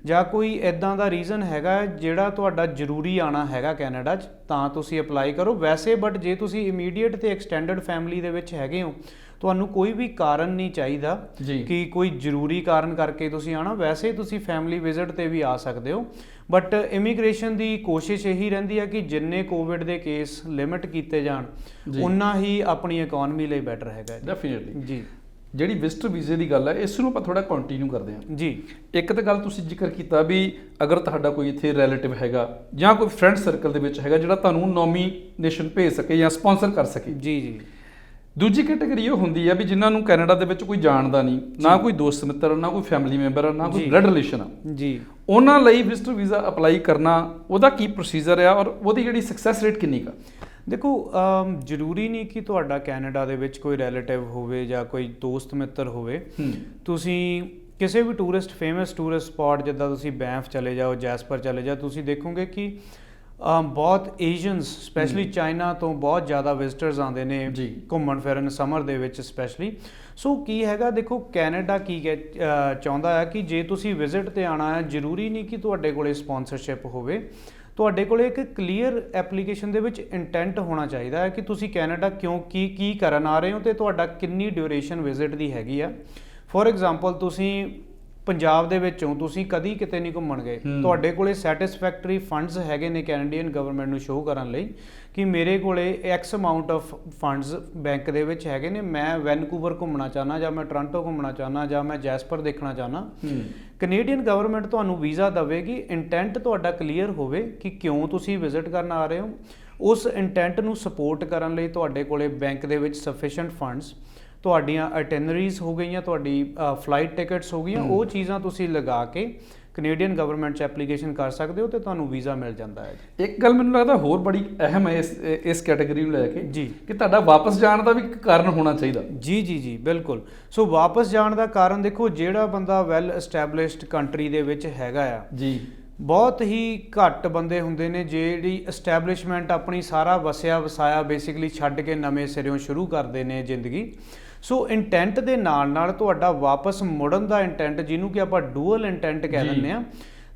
ਜਾਂ ਕੋਈ ਇਦਾਂ ਦਾ ਰੀਜ਼ਨ ਹੈਗਾ ਜਿਹੜਾ ਤੁਹਾਡਾ ਜ਼ਰੂਰੀ ਆਣਾ ਹੈਗਾ ਕੈਨੇਡਾ 'ਚ, ਤਾਂ ਤੁਸੀਂ ਅਪਲਾਈ ਕਰੋ ਵੈਸੇ। ਬਟ ਜੇ ਤੁਸੀਂ ਇਮੀਡੀਏਟ ਤੇ ਐਕਸਟੈਂਡਡ ਫੈਮਿਲੀ ਦੇ ਵਿੱਚ ਹੈਗੇ ਹੋ, ਤੁਹਾਨੂੰ ਕੋਈ ਵੀ ਕਾਰਨ ਨਹੀਂ ਚਾਹੀਦਾ ਕਿ ਕੋਈ ਜ਼ਰੂਰੀ ਕਾਰਨ ਕਰਕੇ ਤੁਸੀਂ ਆਣਾ, ਵੈਸੇ ਤੁਸੀਂ ਫੈਮਿਲੀ ਵਿਜ਼ਿਟ ਤੇ ਵੀ ਆ ਸਕਦੇ ਹੋ। ਬਟ ਇਮੀਗ੍ਰੇਸ਼ਨ ਦੀ ਕੋਸ਼ਿਸ਼ ਇਹੀ ਰਹਿੰਦੀ ਹੈ ਕਿ ਜਿੰਨੇ ਕੋਵਿਡ ਦੇ ਕੇਸ ਲਿਮਿਟ ਕੀਤੇ ਜਾਣ ਉਨਾ ਹੀ ਆਪਣੀ ਇਕਨੋਮੀ ਲਈ ਬੈਟਰ ਹੈਗਾ। ਡੈਫੀਨਿਟਲੀ ਜੀ। ਜਿਹੜੀ ਵਿਜ਼ਟਰ ਵੀਜ਼ੇ ਦੀ ਗੱਲ ਹੈ, ਇਸ ਨੂੰ ਆਪਾਂ ਥੋੜਾ ਕੰਟੀਨਿਊ ਕਰਦੇ ਹਾਂ ਜੀ। ਇੱਕ ਤਾਂ ਗੱਲ ਤੁਸੀਂ ਜ਼ਿਕਰ ਕੀਤਾ ਵੀ ਅਗਰ ਤੁਹਾਡਾ ਕੋਈ ਇੱਥੇ ਰਿਲੇਟਿਵ ਹੈਗਾ ਜਾਂ ਕੋਈ ਫਰੈਂਡ ਸਰਕਲ ਦੇ ਵਿੱਚ ਹੈਗਾ ਜਿਹੜਾ ਤੁਹਾਨੂੰ ਨੋਮੀਨੇਸ਼ਨ ਭੇਜ ਸਕੇ ਜਾਂ ਸਪਾਂਸਰ ਕਰ ਸਕੇ। ਜੀ ਜੀ। ਦੂਜੀ ਕੈਟਾਗਰੀ ਉਹ ਹੁੰਦੀ ਆ ਵੀ ਜਿਨ੍ਹਾਂ ਨੂੰ ਕੈਨੇਡਾ ਦੇ ਵਿੱਚ ਕੋਈ ਜਾਣਦਾ ਨਹੀਂ, ਨਾ ਕੋਈ ਦੋਸਤ ਮਿੱਤਰ, ਨਾ ਕੋਈ ਫੈਮਿਲੀ ਮੈਂਬਰ, ਨਾ ਕੋਈ ਬਲੱਡ ਰਿਲੇਸ਼ਨ ਆ ਜੀ। ਉਹਨਾਂ ਲਈ ਵਿਜ਼ਟਰ ਵੀਜ਼ਾ ਅਪਲਾਈ ਕਰਨਾ, ਉਹਦਾ ਕੀ ਪ੍ਰੋਸੀਜਰ ਆ ਔਰ ਉਹਦੀ ਜਿਹੜੀ ਸਕਸੈਸ ਰੇਟ ਕਿੰਨੀ ਕਾ? ਦੇਖੋ, ਜ਼ਰੂਰੀ ਨਹੀਂ ਕਿ ਤੁਹਾਡਾ ਕੈਨੇਡਾ ਦੇ ਵਿੱਚ ਕੋਈ ਰਿਲੇਟਿਵ ਹੋਵੇ ਜਾਂ ਕੋਈ ਦੋਸਤ ਮਿੱਤਰ ਹੋਵੇ। ਤੁਸੀਂ ਕਿਸੇ ਵੀ ਫੇਮਸ ਟੂਰਿਸਟ ਸਪੌਟ ਜਿੱਦਾਂ ਤੁਸੀਂ ਬੈਂਫ ਚਲੇ ਜਾਓ, ਜੈਸਪਰ ਚਲੇ ਜਾਓ, ਤੁਸੀਂ ਦੇਖੋਗੇ ਕਿ ਬਹੁਤ ਏਸ਼ੀਅਨਸ ਸਪੈਸ਼ਲੀ ਚਾਈਨਾ ਤੋਂ ਬਹੁਤ ਜ਼ਿਆਦਾ ਵਿਜ਼ਿਟਰਸ ਆਉਂਦੇ ਨੇ ਘੁੰਮਣ ਫਿਰਨ ਸਮਰ ਦੇ ਵਿੱਚ ਸਪੈਸ਼ਲੀ। ਸੋ ਕੀ ਹੈਗਾ, ਦੇਖੋ ਕੈਨੇਡਾ ਕੀ ਚਾਹੁੰਦਾ ਹੈ ਕਿ ਜੇ ਤੁਸੀਂ ਵਿਜ਼ਿਟ ਤੇ ਆਉਣਾ ਹੈ, ਜ਼ਰੂਰੀ ਨਹੀਂ ਕਿ ਤੁਹਾਡੇ ਕੋਲੇ ਸਪਾਂਸਰਸ਼ਿਪ ਹੋਵੇ, ਤੁਹਾਡੇ ਕੋਲੇ ਇੱਕ ਕਲੀਅਰ ਐਪਲੀਕੇਸ਼ਨ ਦੇ ਵਿੱਚ ਇੰਟੈਂਟ ਹੋਣਾ ਚਾਹੀਦਾ ਹੈ ਕਿ ਤੁਸੀਂ ਕੈਨੇਡਾ ਕਿਉਂ ਕੀ ਕਰਨ ਆ ਰਹੇ ਹੋ ਤੇ ਤੁਹਾਡਾ ਕਿੰਨੀ ਡਿਊਰੇਸ਼ਨ ਵਿਜ਼ਿਟ ਦੀ ਹੈਗੀ ਆ। ਫੋਰ ਐਗਜ਼ਾਮਪਲ, ਤੁਸੀਂ ਪੰਜਾਬ ਦੇ ਵਿੱਚੋਂ ਤੁਸੀਂ ਕਦੀ ਕਿਤੇ ਨਹੀਂ ਘੁੰਮਣ ਗਏ, ਤੁਹਾਡੇ ਕੋਲੇ ਸੈਟਿਸਫੈਕਟਰੀ ਫੰਡਸ ਹੈਗੇ ਨੇ ਕੈਨੇਡੀਅਨ ਗਵਰਨਮੈਂਟ ਨੂੰ ਸ਼ੋਅ ਕਰਨ ਲਈ ਕਿ ਮੇਰੇ ਕੋਲੇ X amount of funds bank ਦੇ ਵਿੱਚ ਹੈਗੇ ਨੇ, ਮੈਂ ਵੈਨਕੂਵਰ ਘੁੰਮਣਾ ਚਾਹੁੰਦਾ ਜਾਂ ਮੈਂ ਟੋਰਾਂਟੋ ਘੁੰਮਣਾ ਚਾਹੁੰਦਾ ਜਾਂ ਮੈਂ ਜੈਸਪਰ ਦੇਖਣਾ ਚਾਹੁੰਦਾ, ਕੈਨੇਡੀਅਨ ਗਵਰਨਮੈਂਟ ਤੁਹਾਨੂੰ ਵੀਜ਼ਾ ਦੇਵੇਗੀ। ਇੰਟੈਂਟ ਤੁਹਾਡਾ ਕਲੀਅਰ ਹੋਵੇ ਕਿ ਕਿਉਂ ਤੁਸੀਂ ਵਿਜ਼ਿਟ ਕਰਨ ਆ ਰਹੇ ਹੋ। ਉਸ ਇੰਟੈਂਟ ਨੂੰ ਸਪੋਰਟ ਕਰਨ ਲਈ ਤੁਹਾਡੇ ਕੋਲੇ ਬੈਂਕ ਦੇ ਵਿੱਚ ਸਫੀਸ਼ੀਐਂਟ ਫੰਡਸ, ਤੁਹਾਡੀਆਂ ਆਈਟਨਰੀਜ਼ ਹੋ ਗਈਆਂ, ਤੁਹਾਡੀ ਫਲਾਈਟ ਟਿਕਟਸ ਹੋ ਗਈਆਂ, ਉਹ ਚੀਜ਼ਾਂ ਤੁਸੀਂ ਲਗਾ ਕੇ ਕੈਨੇਡੀਅਨ ਗਵਰਨਮੈਂਟ 'ਚ ਐਪਲੀਕੇਸ਼ਨ ਕਰ ਸਕਦੇ ਹੋ ਤੇ ਤੁਹਾਨੂੰ ਵੀਜ਼ਾ ਮਿਲ ਜਾਂਦਾ ਹੈ। ਇੱਕ ਗੱਲ ਮੈਨੂੰ ਲੱਗਦਾ ਹੋਰ ਬੜੀ ਅਹਿਮ ਹੈ ਇਸ ਕੈਟਾਗਰੀ ਨੂੰ ਲੈ ਕੇ ਜੀ, ਕਿ ਤੁਹਾਡਾ ਵਾਪਸ ਜਾਣ ਦਾ ਵੀ ਇੱਕ ਕਾਰਨ ਹੋਣਾ ਚਾਹੀਦਾ। ਜੀ ਜੀ ਜੀ, ਬਿਲਕੁਲ। ਸੋ ਵਾਪਸ ਜਾਣ ਦਾ ਕਾਰਨ ਦੇਖੋ, ਜਿਹੜਾ ਬੰਦਾ ਵੈਲ ਐਸਟੈਬਲਿਸ਼ਡ ਕੰਟਰੀ ਦੇ ਵਿੱਚ ਹੈਗਾ ਆ ਜੀ, ਬਹੁਤ ਹੀ ਘੱਟ ਬੰਦੇ ਹੁੰਦੇ ਨੇ ਜਿਹੜੀ ਐਸਟੈਬਲਿਸ਼ਮੈਂਟ ਆਪਣੀ ਸਾਰਾ ਵਸਿਆ ਵਸਾਇਆ ਬੇਸਿਕਲੀ ਛੱਡ ਕੇ ਨਵੇਂ ਸਿਰਿਓਂ ਸ਼ੁਰੂ ਕਰਦੇ ਨੇ ਜ਼ਿੰਦਗੀ। ਸੋ ਇੰਟੈਂਟ ਦੇ ਨਾਲ ਨਾਲ ਤੁਹਾਡਾ ਵਾਪਸ ਮੁੜਨ ਦਾ ਇੰਟੈਂਟ, ਜਿਹਨੂੰ ਕਿ ਆਪਾਂ ਡੂਅਲ ਇੰਟੈਂਟ ਕਹਿ ਦਿੰਦੇ ਆ,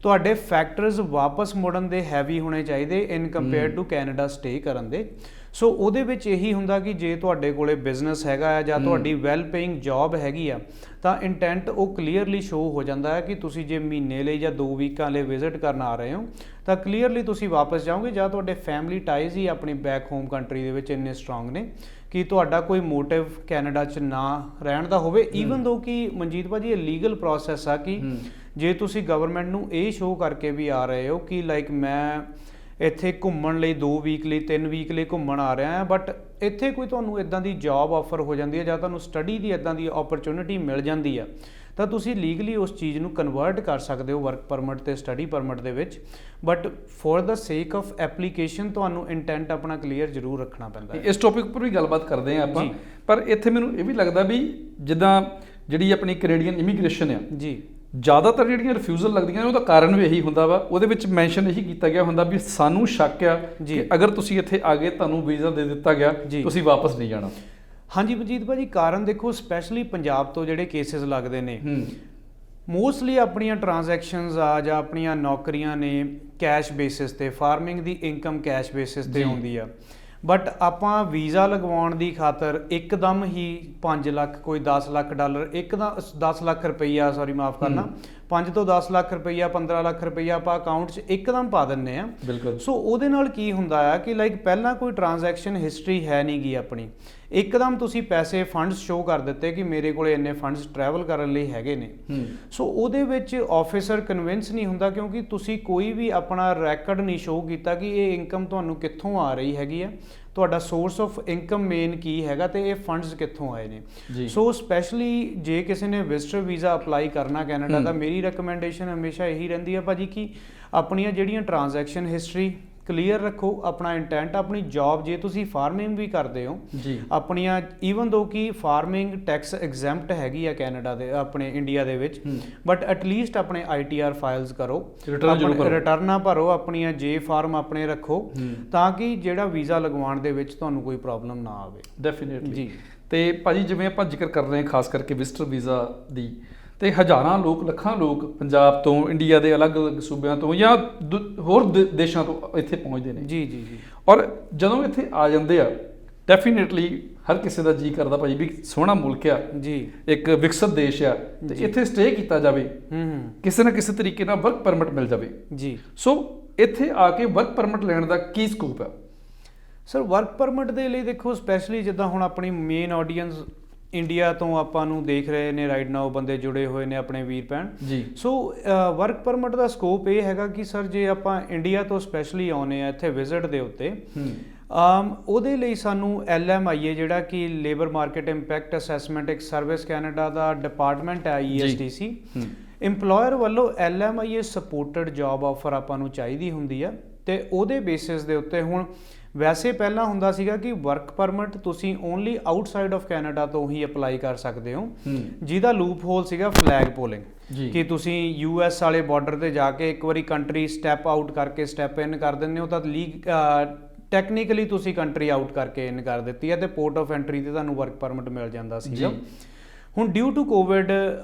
ਤੁਹਾਡੇ ਫੈਕਟਰਸ ਵਾਪਸ ਮੁੜਨ ਦੇ ਹੈਵੀ ਹੋਣੇ ਚਾਹੀਦੇ ਇਨ ਕੰਪੇਅਰ ਟੂ ਕੈਨੇਡਾ ਸਟੇ ਕਰਨ ਦੇ। ਸੋ ਉਹਦੇ ਵਿੱਚ ਇਹੀ ਹੁੰਦਾ ਕਿ ਜੇ ਤੁਹਾਡੇ ਕੋਲੇ ਬਿਜ਼ਨਸ ਹੈਗਾ ਆ ਜਾਂ ਤੁਹਾਡੀ ਵੈਲ ਪੇਇੰਗ ਜੌਬ ਹੈਗੀ ਆ, ਤਾਂ ਇੰਟੈਂਟ ਉਹ ਕਲੀਅਰਲੀ ਸ਼ੋਅ ਹੋ ਜਾਂਦਾ ਹੈ ਕਿ ਤੁਸੀਂ ਜੇ ਮਹੀਨੇ ਲਈ ਜਾਂ 2 ਵੀਕਾਂ ਲਈ ਵਿਜ਼ਿਟ ਕਰਨ ਆ ਰਹੇ ਹੋ ਤਾਂ ਕਲੀਅਰਲੀ ਤੁਸੀਂ ਵਾਪਸ ਜਾਓਗੇ, ਜਾਂ ਤੁਹਾਡੇ ਫੈਮਿਲੀ ਟਾਈਜ਼ ਹੀ ਆਪਣੀ ਬੈਕ ਹੋਮ ਕੰਟਰੀ ਦੇ ਵਿੱਚ ਇੰਨੇ ਸਟਰੋਂਗ ਨੇ ਕਿ ਤੁਹਾਡਾ ਕੋਈ ਮੋਟਿਵ ਕੈਨੇਡਾ 'ਚ ਨਾ ਰਹਿਣ ਦਾ ਹੋਵੇ। ਈਵਨ ਦੋ ਕਿ ਮਨਜੀਤ ਭਾਜੀ ਇਹ ਲੀਗਲ ਪ੍ਰੋਸੈਸ ਆ ਕਿ ਜੇ ਤੁਸੀਂ ਗਵਰਨਮੈਂਟ ਨੂੰ ਇਹ ਸ਼ੋਅ ਕਰਕੇ ਵੀ ਆ ਰਹੇ ਹੋ ਕਿ ਲਾਈਕ ਮੈਂ ਇੱਥੇ ਘੁੰਮਣ ਲਈ 2 ਵੀਕ ਲਈ 3 ਵੀਕ ਲਈ ਘੁੰਮਣ ਆ ਰਿਹਾ ਹਾਂ, ਬਟ ਇੱਥੇ ਕੋਈ ਤੁਹਾਨੂੰ ਇੱਦਾਂ ਦੀ ਜੌਬ ਆਫਰ ਹੋ ਜਾਂਦੀ ਹੈ ਜਾਂ ਤੁਹਾਨੂੰ ਸਟੱਡੀ ਦੀ ਇੱਦਾਂ ਦੀ ਓਪਰਚੁਨਿਟੀ ਮਿਲ ਜਾਂਦੀ ਆ, ਤਾਂ ਤੁਸੀਂ ਲੀਗਲੀ ਉਸ ਚੀਜ਼ ਨੂੰ ਕਨਵਰਟ ਕਰ ਸਕਦੇ ਹੋ ਵਰਕ ਪਰਮਿਟ ਤੇ ਸਟੱਡੀ ਪਰਮਿਟ ਦੇ ਵਿੱਚ। ਬਟ ਫॉर द ਸੇਕ ਆਫ ਐਪਲੀਕੇਸ਼ਨ ਤੁਹਾਨੂੰ ਇੰਟੈਂਟ ਆਪਣਾ ਕਲੀਅਰ ਜ਼ਰੂਰ ਰੱਖਣਾ ਪੈਂਦਾ ਹੈ। ਇਸ ਟੌਪਿਕ ਉੱਪਰ ਵੀ ਗੱਲਬਾਤ ਕਰਦੇ ਹਾਂ ਆਪਾਂ, ਪਰ ਇੱਥੇ ਮੈਨੂੰ ਇਹ ਵੀ ਲੱਗਦਾ ਵੀ ਜਿੱਦਾਂ ਜਿਹੜੀ ਆਪਣੀ ਕੈਨੇਡੀਅਨ ਇਮੀਗ੍ਰੇਸ਼ਨ ਆ ਜੀ, ਜ਼ਿਆਦਾਤਰ ਜਿਹੜੀਆਂ ਰਿਫਿਊਜ਼ਲ ਲੱਗਦੀਆਂ ਨੇ ਉਹਦਾ ਕਾਰਨ ਵੀ ਇਹੀ ਹੁੰਦਾ ਵਾ। ਉਹਦੇ ਵਿੱਚ ਮੈਂਸ਼ਨ ਇਹੀ ਕੀਤਾ ਗਿਆ ਹੁੰਦਾ ਵੀ ਸਾਨੂੰ ਸ਼ੱਕ ਆ ਕਿ ਅਗਰ ਤੁਸੀਂ ਇੱਥੇ ਆ ਗਏ, ਤੁਹਾਨੂੰ ਵੀਜ਼ਾ ਦੇ ਦਿੱਤਾ ਗਿਆ, ਤੁਸੀਂ ਵਾਪਸ ਨਹੀਂ ਜਾਣਾ। ਹਾਂਜੀ ਮਨਜੀਤ ਭਾਜੀ, ਕਾਰਨ ਦੇਖੋ ਸਪੈਸ਼ਲੀ ਪੰਜਾਬ ਤੋਂ ਜਿਹੜੇ ਕੇਸਿਸ ਲੱਗਦੇ ਨੇ, ਮੋਸਟਲੀ ਆਪਣੀਆਂ ਟ੍ਰਾਂਜੈਕਸ਼ਨਸ ਆ ਜਾਂ ਆਪਣੀਆਂ ਨੌਕਰੀਆਂ ਨੇ ਕੈਸ਼ ਬੇਸਿਸ ਤੇ, ਫਾਰਮਿੰਗ ਦੀ ਇਨਕਮ ਕੈਸ਼ ਬੇਸਿਸ ਤੇ ਆਉਂਦੀ ਆ, ਬਟ ਆਪਾਂ ਵੀਜ਼ਾ ਲਗਵਾਉਣ ਦੀ ਖਾਤਰ ਇੱਕਦਮ ਹੀ 5 ਲੱਖ, ਕੋਈ 10 ਲੱਖ ਡਾਲਰ, ਇੱਕਦਮ 10 ਲੱਖ ਰੁਪਈਆ, ਸੌਰੀ ਮਾਫ ਕਰਨਾ, 5 ਤੋਂ 10 ਲੱਖ ਰੁਪਈਆ, 15 ਲੱਖ ਰੁਪਈਆ ਆਪਾਂ ਅਕਾਊਂਟ 'ਚ ਇੱਕਦਮ ਪਾ ਦਿੰਦੇ ਆ। ਬਿਲਕੁਲ। ਸੋ ਉਹਦੇ ਨਾਲ ਕੀ ਹੁੰਦਾ ਆ ਕਿ ਲਾਈਕ ਪਹਿਲਾਂ ਕੋਈ ਟ੍ਰਾਂਜੈਕਸ਼ਨ ਹਿਸਟਰੀ ਹੈ ਨਹੀਂ ਗੀ ਆਪਣੀ, ਇੱਕਦਮ ਤੁਸੀਂ ਪੈਸੇ ਫੰਡਸ ਸ਼ੋਅ ਕਰ ਦਿੱਤੇ ਕਿ ਮੇਰੇ ਕੋਲੇ ਇੰਨੇ ਫੰਡਸ ਟਰੈਵਲ ਕਰਨ ਲਈ ਹੈਗੇ ਨੇ। ਸੋ ਉਹਦੇ ਵਿੱਚ ਆਫਿਸਰ ਕਨਵਿੰਸ ਨਹੀਂ ਹੁੰਦਾ ਕਿਉਂਕਿ ਤੁਸੀਂ ਕੋਈ ਵੀ ਆਪਣਾ ਰੈਕਡ ਨਹੀਂ ਸ਼ੋਅ ਕੀਤਾ ਕਿ ਇਹ ਇਨਕਮ ਤੁਹਾਨੂੰ ਕਿੱਥੋਂ ਆ ਰਹੀ ਹੈਗੀ ਆ, ਤੁਹਾਡਾ ਸੋਰਸ ਆਫ ਇਨਕਮ ਮੇਨ ਕੀ ਹੈਗਾ ਤੇ ਇਹ ਫੰਡਸ ਕਿੱਥੋਂ ਆਏ ਨੇ। ਸੋ ਸਪੈਸ਼ਲੀ ਜੇ ਕਿਸੇ ਨੇ ਵਿਜ਼ਟਰ ਵੀਜ਼ਾ ਅਪਲਾਈ ਕਰਨਾ ਕੈਨੇਡਾ ਦਾ, ਮੇਰੀ ਰეკਮੈਂਡੇਸ਼ਨ ਹਮੇਸ਼ਾ ਇਹੀ ਰਹਿੰਦੀ ਹੈ ਭਾਜੀ ਕਿ ਆਪਣੀਆਂ ਜਿਹੜੀਆਂ ਟ੍ਰਾਂਜੈਕਸ਼ਨ ਹਿਸਟਰੀ, ਕਲੀਅਰ ਰੱਖੋ ਆਪਣਾ ਇੰਟੈਂਟ। ਆਪਣੀ ਜੌਬ ਜੇ ਤੁਸੀਂ ਫਾਰਮਿੰਗ ਵੀ ਕਰਦੇ ਹੋ ਜੀ, ਆਪਣੀਆਂ ਈਵਨ ਦੋ ਕਿ ਫਾਰਮਿੰਗ ਟੈਕਸ ਐਗਜ਼ੈਂਪਟ ਹੈਗੀ ਆ ਕੈਨੇਡਾ ਦੇ ਆਪਣੇ ਇੰਡੀਆ ਦੇ ਵਿੱਚ, ਬਟ ਐਟਲੀਸਟ ਆਪਣੇ ITR ਫਾਈਲਸ ਕਰੋ, ਰਿਟਰਨਾਂ ਭਰੋ, ਆਪਣੀਆਂ ਜੇ ਫਾਰਮ ਆਪਣੇ ਰੱਖੋ ਤਾਂ ਕਿ ਜਿਹੜਾ ਵੀਜ਼ਾ ਲਗਵਾਉਣ ਦੇ ਵਿੱਚ ਤੁਹਾਨੂੰ ਕੋਈ ਪ੍ਰੋਬਲਮ ਨਾ ਆਵੇ। ਡੈਫੀਨੇਟਲੀ ਜੀ। ਤੇ ਭਾਜੀ ਜਿਵੇਂ ਆਪਾਂ ਜ਼ਿਕਰ ਕਰ ਰਹੇ ਹਾਂ ਖਾਸ ਕਰਕੇ ਵਿਜ਼ਟਰ ਵੀਜ਼ਾ ਦੀ, ਤੇ ਹਜ਼ਾਰਾਂ ਲੋਕ ਲੱਖਾਂ ਲੋਕ ਪੰਜਾਬ ਤੋਂ, ਇੰਡੀਆ ਦੇ ਅਲੱਗ-ਅਲੱਗ ਸੂਬਿਆਂ ਤੋਂ ਜਾਂ ਹੋਰ ਦੇਸ਼ਾਂ ਤੋਂ ਇੱਥੇ ਪਹੁੰਚਦੇ ਨੇ। ਜੀ ਜੀ ਜੀ। ਔਰ ਜਦੋਂ ਇੱਥੇ ਆ ਜਾਂਦੇ ਆ ਡੈਫੀਨੇਟਲੀ ਹਰ ਕਿਸੇ ਦਾ ਜੀ ਕਰਦਾ ਭਾਜੀ ਵੀ ਸੋਹਣਾ ਮੁਲਕ ਆ ਜੀ, ਇੱਕ ਵਿਕਸਿਤ ਦੇਸ਼ ਆ ਤੇ ਇੱਥੇ ਸਟੇ ਕੀਤਾ ਜਾਵੇ, ਕਿਸੇ ਨਾ ਕਿਸੇ ਤਰੀਕੇ ਨਾਲ ਵਰਕ ਪਰਮਿਟ ਮਿਲ ਜਾਵੇ ਜੀ। ਸੋ ਇੱਥੇ ਆ ਕੇ ਵਰਕ ਪਰਮਿਟ ਲੈਣ ਦਾ ਕੀ ਸਕੋਪ ਹੈ? ਸਰ ਵਰਕ ਪਰਮਿਟ ਦੇ ਲਈ ਦੇਖੋ ਸਪੈਸ਼ਲੀ ਜਿੱਦਾਂ ਹੁਣ ਆਪਣੀ ਮੇਨ ਆਡੀਅנס ਇੰਡੀਆ ਤੋਂ ਆਪਾਂ ਨੂੰ ਦੇਖ ਰਹੇ ਨੇ ਰਾਈਟ ਨਾਓ, ਬੰਦੇ ਜੁੜੇ ਹੋਏ ਨੇ ਆਪਣੇ ਵੀਰ ਭੈਣ ਜੀ। ਸੋ ਵਰਕ ਪਰਮਿਟ ਦਾ ਸਕੋਪ ਇਹ ਹੈਗਾ ਕਿ ਸਰ ਜੇ ਆਪਾਂ ਇੰਡੀਆ ਤੋਂ ਸਪੈਸ਼ਲੀ ਆਉਨੇ ਆ ਇੱਥੇ ਵਿਜ਼ਿਟ ਦੇ ਉੱਤੇ, ਉਹਦੇ ਲਈ ਸਾਨੂੰ LMIA ਜਿਹੜਾ ਕਿ ਲੇਬਰ ਮਾਰਕੀਟ ਇੰਪੈਕਟ ਅਸੈਸਮੈਂਟ ਇੱਕ ਸਰਵਿਸ ਕੈਨੇਡਾ ਦਾ ਡਿਪਾਰਟਮੈਂਟ ਹੈ ESTC, ਇੰਪਲੋਇਰ ਵੱਲੋਂ LMIA ਸਪੋਰਟਡ ਜੌਬ ਆਫਰ ਆਪਾਂ ਨੂੰ ਚਾਹੀਦੀ ਹੁੰਦੀ ਆ। ਤੇ ਉਹਦੇ ਬੇਸਿਸ ਦੇ ਉੱਤੇ ਹੁਣ ਵੈਸੇ ਪਹਿਲਾਂ ਹੁੰਦਾ ਸੀਗਾ ਕਿ ਵਰਕ ਪਰਮਿਟ ਤੁਸੀਂ ਓਨਲੀ ਆਊਟਸਾਈਡ ਆਫ ਕੈਨੇਡਾ ਤੋਂ ਹੀ ਅਪਲਾਈ ਕਰ ਸਕਦੇ ਹੋ, ਜਿਹਦਾ ਲੂਪ ਹੋਲ ਸੀਗਾ ਫਲੈਗ ਪੋਲਿੰਗ, ਕਿ ਤੁਸੀਂ US ਵਾਲੇ ਬਾਰਡਰ ਤੇ ਜਾ ਕੇ ਇੱਕ ਵਾਰੀ ਕੰਟਰੀ ਸਟੈਪ ਆਊਟ ਕਰਕੇ ਸਟੈਪ ਇਨ ਕਰ ਦਿੰਦੇ ਹੋ ਤਾਂ ਟੈਕਨੀਕਲੀ ਤੁਸੀਂ ਕੰਟਰੀ ਆਊਟ ਕਰਕੇ ਇਨ ਕਰ ਦਿੱਤੀ ਹੈ ਤੇ ਪੋਰਟ ਆਫ ਐਂਟਰੀ ਤੇ ਤੁਹਾਨੂੰ ਵਰਕ ਪਰਮਿਟ ਮਿਲ ਜਾਂਦਾ ਸੀਗਾ। ਹੁਣ ਡਿਊ ਟੂ ਕੋਵਿਡ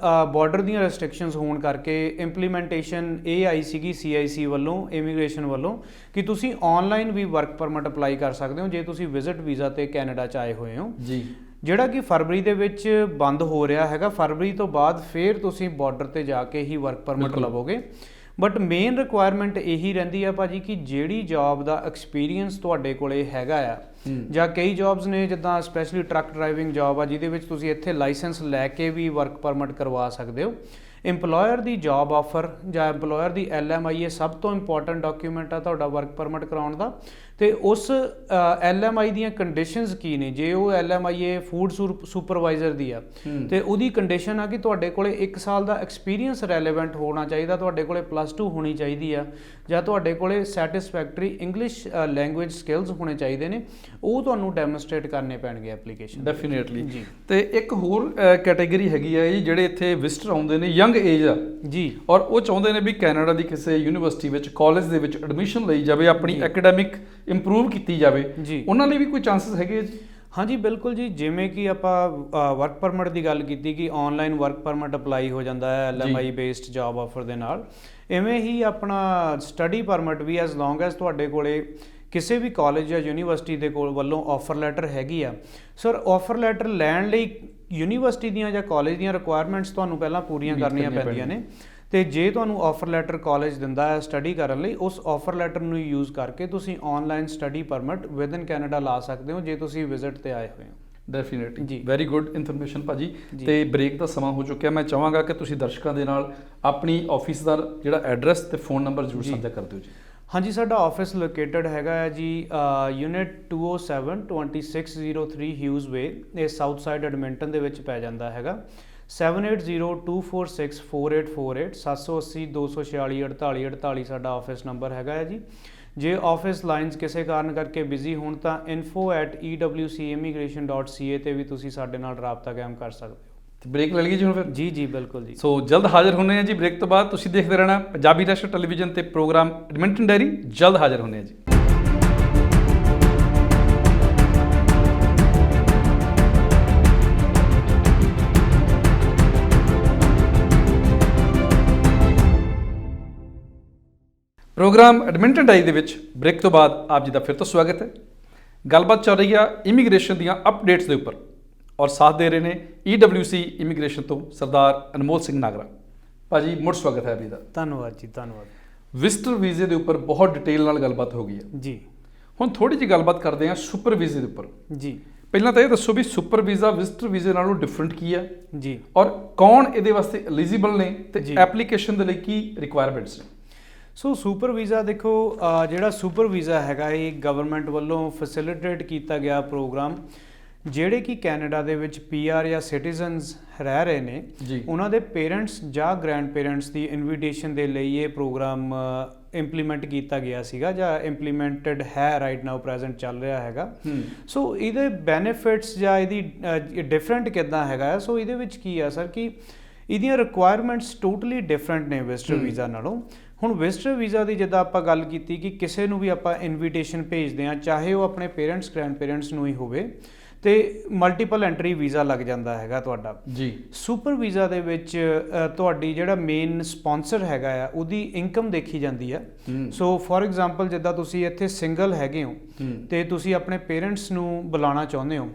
ਬਾਰਡਰ ਦੀਆਂ ਰੈਸਟ੍ਰਿਕਸ਼ਨਸ ਹੋਣ ਕਰਕੇ ਇੰਪਲੀਮੈਂਟੇਸ਼ਨ ਇਹ ਆਈ ਸੀਗੀ CIC ਵੱਲੋਂ, ਇਮੀਗ੍ਰੇਸ਼ਨ ਵੱਲੋਂ, ਕਿ ਤੁਸੀਂ ਆਨਲਾਈਨ ਵੀ ਵਰਕ ਪਰਮਿਟ ਅਪਲਾਈ ਕਰ ਸਕਦੇ ਹੋ ਜੇ ਤੁਸੀਂ ਵਿਜ਼ਿਟ ਵੀਜ਼ਾ ਤੇ ਕੈਨੇਡਾ 'ਚ ਆਏ ਹੋਏ ਹੋ ਜੀ, ਜਿਹੜਾ ਕਿ ਫਰਵਰੀ ਦੇ ਵਿੱਚ ਬੰਦ ਹੋ ਰਿਹਾ ਹੈਗਾ। ਫਰਵਰੀ ਤੋਂ ਬਾਅਦ ਫਿਰ ਤੁਸੀਂ ਬਾਰਡਰ ਤੇ ਜਾ ਕੇ ਹੀ ਵਰਕ ਪਰਮਿਟ ਲਵੋਗੇ। ਬਟ ਮੇਨ ਰਿਕੁਆਇਰਮੈਂਟ ਇਹੀ ਰਹਿੰਦੀ ਆ ਭਾਜੀ ਕਿ ਜਿਹੜੀ ਜੌਬ ਦਾ ਐਕਸਪੀਰੀਅੰਸ ਤੁਹਾਡੇ ਕੋਲੇ ਹੈਗਾ ਆ, ਜਾਂ ਕਈ ਜੌਬਸ ਨੇ ਜਿੱਦਾਂ ਸਪੈਸ਼ਲੀ ਟਰੱਕ ਡਰਾਈਵਿੰਗ ਜੌਬ ਆ ਜਿਹਦੇ ਵਿੱਚ ਤੁਸੀਂ ਇੱਥੇ ਲਾਇਸੈਂਸ ਲੈ ਕੇ ਵੀ ਵਰਕ ਪਰਮਿਟ ਕਰਵਾ ਸਕਦੇ ਹੋ। ਇੰਪਲੋਇਰ ਦੀ ਜੌਬ ਆਫਰ ਜਾਂ ਇੰਪਲੋਇਰ ਦੀ LMIA ਸਭ ਤੋਂ ਇੰਪੋਰਟੈਂਟ ਡਾਕੂਮੈਂਟ ਆ ਤੁਹਾਡਾ ਵਰਕ ਪਰਮਿਟ ਕਰਾਉਣ ਦਾ। ਤੇ ਉਸ LMI ਦੀਆਂ ਕੰਡੀਸ਼ਨਸ ਕੀ ਨੇ? ਜੇ ਉਹ LMIA ਫੂਡ ਸੁਪਰਵਾਈਜ਼ਰ ਦੀ ਆ ਤੇ ਉਹਦੀ ਕੰਡੀਸ਼ਨ ਆ ਕਿ ਤੁਹਾਡੇ ਕੋਲੇ 1 ਸਾਲ ਦਾ ਐਕਸਪੀਰੀਅੰਸ ਰੈਲੇਵੈਂਟ ਹੋਣਾ ਚਾਹੀਦਾ, ਤੁਹਾਡੇ ਕੋਲੇ +2 ਹੋਣੀ ਚਾਹੀਦੀ ਆ, ਜਾਂ ਤੁਹਾਡੇ ਕੋਲੇ ਸੈਟਿਸਫੈਕਟਰੀ ਇੰਗਲਿਸ਼ ਲੈਂਗੁਏਜ ਸਕਿੱਲਸ ਹੋਣੇ ਚਾਹੀਦੇ ਨੇ, ਉਹ ਤੁਹਾਨੂੰ ਡੈਮੋਨਸਟ੍ਰੇਟ ਕਰਨੇ ਪੈਣਗੇ ਐਪਲੀਕੇਸ਼ਨ। ਡੈਫੀਨੇਟਲੀ ਜੀ। ਤੇ ਇੱਕ ਹੋਰ ਕੈਟਾਗਰੀ ਹੈਗੀ ਆ ਜੀ ਜਿਹੜੇ ਇੱਥੇ ਵਿਜ਼ਟਰ ਆਉਂਦੇ ਨੇ, ਯੰਗ ਏਜ ਆ ਜੀ, ਔਰ ਉਹ ਚਾਹੁੰਦੇ ਨੇ ਵੀ ਕੈਨੇਡਾ ਦੀ ਕਿਸੇ ਯੂਨੀਵਰਸਿਟੀ ਵਿੱਚ, ਕਾਲਜ ਦੇ ਵਿੱਚ ਐਡਮਿਸ਼ਨ ਲਈ ਜਾਵੇ, ਆਪਣੀ ਐਕੈਡੈਮਿਕ ਇੰਪਰੂਵ ਕੀਤੀ ਜਾਵੇ ਜੀ, ਉਹਨਾਂ ਲਈ ਵੀ ਕੋਈ ਚਾਂਸਸ ਹੈਗੇ ਜੀ? ਹਾਂਜੀ ਬਿਲਕੁਲ ਜੀ। ਜਿਵੇਂ ਕਿ ਆਪਾਂ ਵਰਕ ਪਰਮਿਟ ਦੀ ਗੱਲ ਕੀਤੀ ਕਿ ਆਨਲਾਈਨ ਵਰਕ ਪਰਮਿਟ ਅਪਲਾਈ ਹੋ ਜਾਂਦਾ ਹੈ LMI ਬੇਸਡ ਜੌਬ ਆਫਰ ਦੇ ਨਾਲ, ਇਵੇਂ ਹੀ ਆਪਣਾ ਸਟੱਡੀ ਪਰਮਿਟ ਵੀ ਐਜ਼ ਲੌਂਗ ਐਜ਼ ਤੁਹਾਡੇ ਕੋਲੇ ਕਿਸੇ ਵੀ ਕਾਲਜ ਜਾਂ ਯੂਨੀਵਰਸਿਟੀ ਦੇ ਕੋਲ ਵੱਲੋਂ ਆਫਰ ਲੈਟਰ ਹੈਗੀ ਆ। ਸਰ ਆਫਰ ਲੈਟਰ ਲੈਣ ਲਈ ਯੂਨੀਵਰਸਿਟੀ ਦੀਆਂ ਜਾਂ ਕਾਲਜ ਦੀਆਂ ਰਿਕੁਆਇਰਮੈਂਟਸ ਤੁਹਾਨੂੰ ਪਹਿਲਾਂ ਪੂਰੀਆਂ ਕਰਨੀਆਂ ਪੈਂਦੀਆਂ ਨੇ, ਤੇ ਜੇ ਤੁਹਾਨੂੰ ਆਫਰ ਲੈਟਰ ਕਾਲਜ ਦਿੰਦਾ ਹੈ ਸਟੱਡੀ ਕਰਨ ਲਈ, ਉਸ ਆਫਰ ਲੈਟਰ ਨੂੰ ਯੂਜ਼ ਕਰਕੇ ਤੁਸੀਂ online study permit with in Canada ਲਾ ਸਕਦੇ ਹੋ ਜੇ ਤੁਸੀਂ ਵਿਜ਼ਿਟ ਤੇ ਆਏ ਹੋਏ ਹੋ। ਡੈਫੀਨੇਟਲੀ ਜੀ, ਵੈਰੀ ਗੁੱਡ ਇਨਫੋਰਮੇਸ਼ਨ ਭਾਜੀ। ਤੇ ਬ੍ਰੇਕ ਦਾ ਸਮਾਂ ਹੋ ਚੁੱਕਿਆ, ਮੈਂ ਚਾਹਾਂਗਾ ਕਿ ਤੁਸੀਂ ਦਰਸ਼ਕਾਂ ਦੇ ਨਾਲ ਆਪਣੀ ਆਫਿਸ ਦਾ ਜਿਹੜਾ ਐਡਰੈਸ ਤੇ ਫੋਨ ਨੰਬਰ ਜ਼ਰੂਰ ਸਾਂਝਾ ਕਰ ਦਿਓ ਜੀ। ਹਾਂਜੀ, ਸਾਡਾ ਆਫਿਸ ਲੋਕੇਟਡ ਹੈਗਾ ਹੈ ਜੀ ਯੂਨਿਟ 207 2603 ਹਿਊਜ਼ ਵੇ, ਇਹ ਸਾਊਥ ਸਾਈਡ ਐਡਮਿੰਟਨ ਦੇ ਵਿੱਚ ਪੈ ਜਾਂਦਾ ਹੈਗਾ। 7802464848 780 246 48 48 ਸਾਡਾ ਆਫਿਸ ਨੰਬਰ ਹੈਗਾ ਹੈ ਜੀ। ਜੇ ਆਫਿਸ ਲਾਈਨਸ ਕਿਸੇ ਕਾਰਨ ਕਰਕੇ ਬਿਜ਼ੀ ਹੋਣ ਤਾਂ info@ewcimmigration.ca ਤੇ ਵੀ ਤੁਸੀਂ ਸਾਡੇ ਨਾਲ ਰਾਬਤਾ ਕਾਇਮ ਕਰ ਸਕਦੇ ਹੋ। ਤੇ ਬ੍ਰੇਕ ਲੈ ਲਈਏ ਜੀ ਹੁਣ ਫਿਰ? ਜੀ ਜੀ ਬਿਲਕੁਲ ਜੀ। ਸੋ ਜਲਦ ਹਾਜ਼ਰ ਹੁੰਦੇ ਹਾਂ ਜੀ ਬ੍ਰੇਕ ਤੋਂ ਬਾਅਦ। ਤੁਸੀਂ ਦੇਖਦੇ ਰਹਿਣਾ ਪੰਜਾਬੀ ਨੈਸ਼ਨਲ ਟੈਲੀਵਿਜ਼ਨ ਤੇ ਪ੍ਰੋਗਰਾਮ ਐਡਮਿੰਟਨ ਡਾਇਰੀ। ਜਲਦ ਹਾਜ਼ਰ ਹੁੰਦੇ ਹਾਂ ਜੀ। ਪ੍ਰੋਗਰਾਮ ਐਡਮਿੰਟਨ ਡਾਇਰੀ ਦੇ ਵਿੱਚ ਬ੍ਰੇਕ ਤੋਂ ਬਾਅਦ ਆਪ ਜੀ ਦਾ ਫਿਰ ਤੋਂ ਸਵਾਗਤ ਹੈ। ਗੱਲਬਾਤ ਚੱਲ ਰਹੀ ਆ ਇਮੀਗ੍ਰੇਸ਼ਨ ਦੀਆਂ ਅਪਡੇਟਸ ਦੇ ਉੱਪਰ, ਔਰ ਸਾਥ ਦੇ ਰਹੇ ਨੇ EWC ਇਮੀਗ੍ਰੇਸ਼ਨ ਤੋਂ ਸਰਦਾਰ ਅਨਮੋਲ ਸਿੰਘ ਨਾਗਰਾ। ਭਾਜੀ ਮੁੜ ਸਵਾਗਤ ਹੈ ਜੀ ਦਾ। ਧੰਨਵਾਦ ਜੀ, ਧੰਨਵਾਦ। ਵਿਜ਼ਟਰ ਵੀਜ਼ੇ ਦੇ ਉੱਪਰ ਬਹੁਤ ਡਿਟੇਲ ਨਾਲ ਗੱਲਬਾਤ ਹੋ ਗਈ ਹੈ ਜੀ। ਹੁਣ ਥੋੜੀ ਜਿਹੀ ਗੱਲਬਾਤ ਕਰਦੇ ਹਾਂ ਸੁਪਰ ਵੀਜ਼ੇ ਦੇ ਉੱਪਰ ਜੀ। ਪਹਿਲਾਂ ਤਾਂ ਇਹ ਦੱਸੋ ਵੀ ਸੁਪਰ ਵੀਜ਼ਾ ਵਿਜ਼ਟਰ ਵੀਜ਼ੇ ਨਾਲੋਂ ਡਿਫਰੈਂਟ ਕੀ ਹੈ ਜੀ, ਔਰ ਕੌਣ ਇਹਦੇ ਵਾਸਤੇ ਐਲੀਜੀਬਲ ਨੇ ਤੇ ਐਪਲੀਕੇਸ਼ਨ ਦੇ ਲਈ ਕੀ ਰਿਕੁਆਇਰਮੈਂਟਸ ਨੇ? ਸੋ ਸੁਪਰ ਵੀਜ਼ਾ ਦੇਖੋ, ਜਿਹੜਾ ਸੁਪਰ ਵੀਜ਼ਾ ਹੈਗਾ ਇਹ ਗਵਰਨਮੈਂਟ ਵੱਲੋਂ ਫੈਸਿਲਿਟੇਟ ਕੀਤਾ ਗਿਆ ਪ੍ਰੋਗਰਾਮ, ਜਿਹੜੇ ਕਿ ਕੈਨੇਡਾ ਦੇ ਵਿੱਚ PR ਜਾਂ ਸਿਟੀਜ਼ਨਸ ਰਹਿ ਰਹੇ ਨੇ ਜੀ ਉਹਨਾਂ ਦੇ ਪੇਰੈਂਟਸ ਜਾਂ ਗ੍ਰੈਂਡ ਪੇਰੈਂਟਸ ਦੀ ਇਨਵੀਟੇਸ਼ਨ ਦੇ ਲਈ ਇਹ ਪ੍ਰੋਗਰਾਮ ਇੰਪਲੀਮੈਂਟ ਕੀਤਾ ਗਿਆ ਸੀਗਾ ਜਾਂ ਇੰਪਲੀਮੈਂਟਡ ਹੈ ਰਾਈਟ ਨਾਓ ਪ੍ਰੈਜ਼ੈਂਟ ਚੱਲ ਰਿਹਾ ਹੈਗਾ। ਸੋ ਇਹਦੇ ਬੈਨੀਫਿਟਸ ਜਾਂ ਇਹਦੀ ਡਿਫਰੈਂਟ ਕਿੱਦਾਂ ਹੈਗਾ। ਸੋ ਇਹਦੇ ਵਿੱਚ ਕੀ ਆ ਸਰ ਕਿ ਇਹਦੀਆਂ ਰਿਕੁਆਇਰਮੈਂਟਸ ਟੋਟਲੀ ਡਿਫਰੈਂਟ ਨੇ ਵਿਜ਼ਟਰ ਵੀਜ਼ਾ ਨਾਲੋਂ। ਹੁਣ ਵਿਜ਼ਟਰ ਵੀਜ਼ਾ ਦੀ ਜਿੱਦਾਂ ਆਪਾਂ ਗੱਲ ਕੀਤੀ ਕਿ ਕਿਸੇ ਨੂੰ ਵੀ ਆਪਾਂ ਇਨਵੀਟੇਸ਼ਨ ਭੇਜਦੇ ਹਾਂ, ਚਾਹੇ ਉਹ ਆਪਣੇ ਪੇਰੈਂਟਸ ਗ੍ਰੈਂਡ ਪੇਰੈਂਟਸ ਨੂੰ ਹੀ ਹੋਵੇ, ਤੇ ਮਲਟੀਪਲ ਐਂਟਰੀ ਵੀਜ਼ਾ ਲੱਗ ਜਾਂਦਾ ਹੈਗਾ ਤੁਹਾਡਾ ਜੀ। ਸੁਪਰ ਵੀਜ਼ਾ ਦੇ ਵਿੱਚ ਤੁਹਾਡੀ ਜਿਹੜਾ ਮੇਨ ਸਪਾਂਸਰ ਹੈਗਾ ਆ ਉਹਦੀ ਇਨਕਮ ਦੇਖੀ ਜਾਂਦੀ ਆ। ਸੋ ਫੋਰ ਐਗਜ਼ਾਮਪਲ ਜਿੱਦਾਂ ਤੁਸੀਂ ਇੱਥੇ ਸਿੰਗਲ ਹੈਗੇ ਹੋ ਤੇ ਤੁਸੀਂ ਆਪਣੇ ਪੇਰੈਂਟਸ ਨੂੰ ਬੁਲਾਉਣਾ ਚਾਹੁੰਦੇ ਹੋ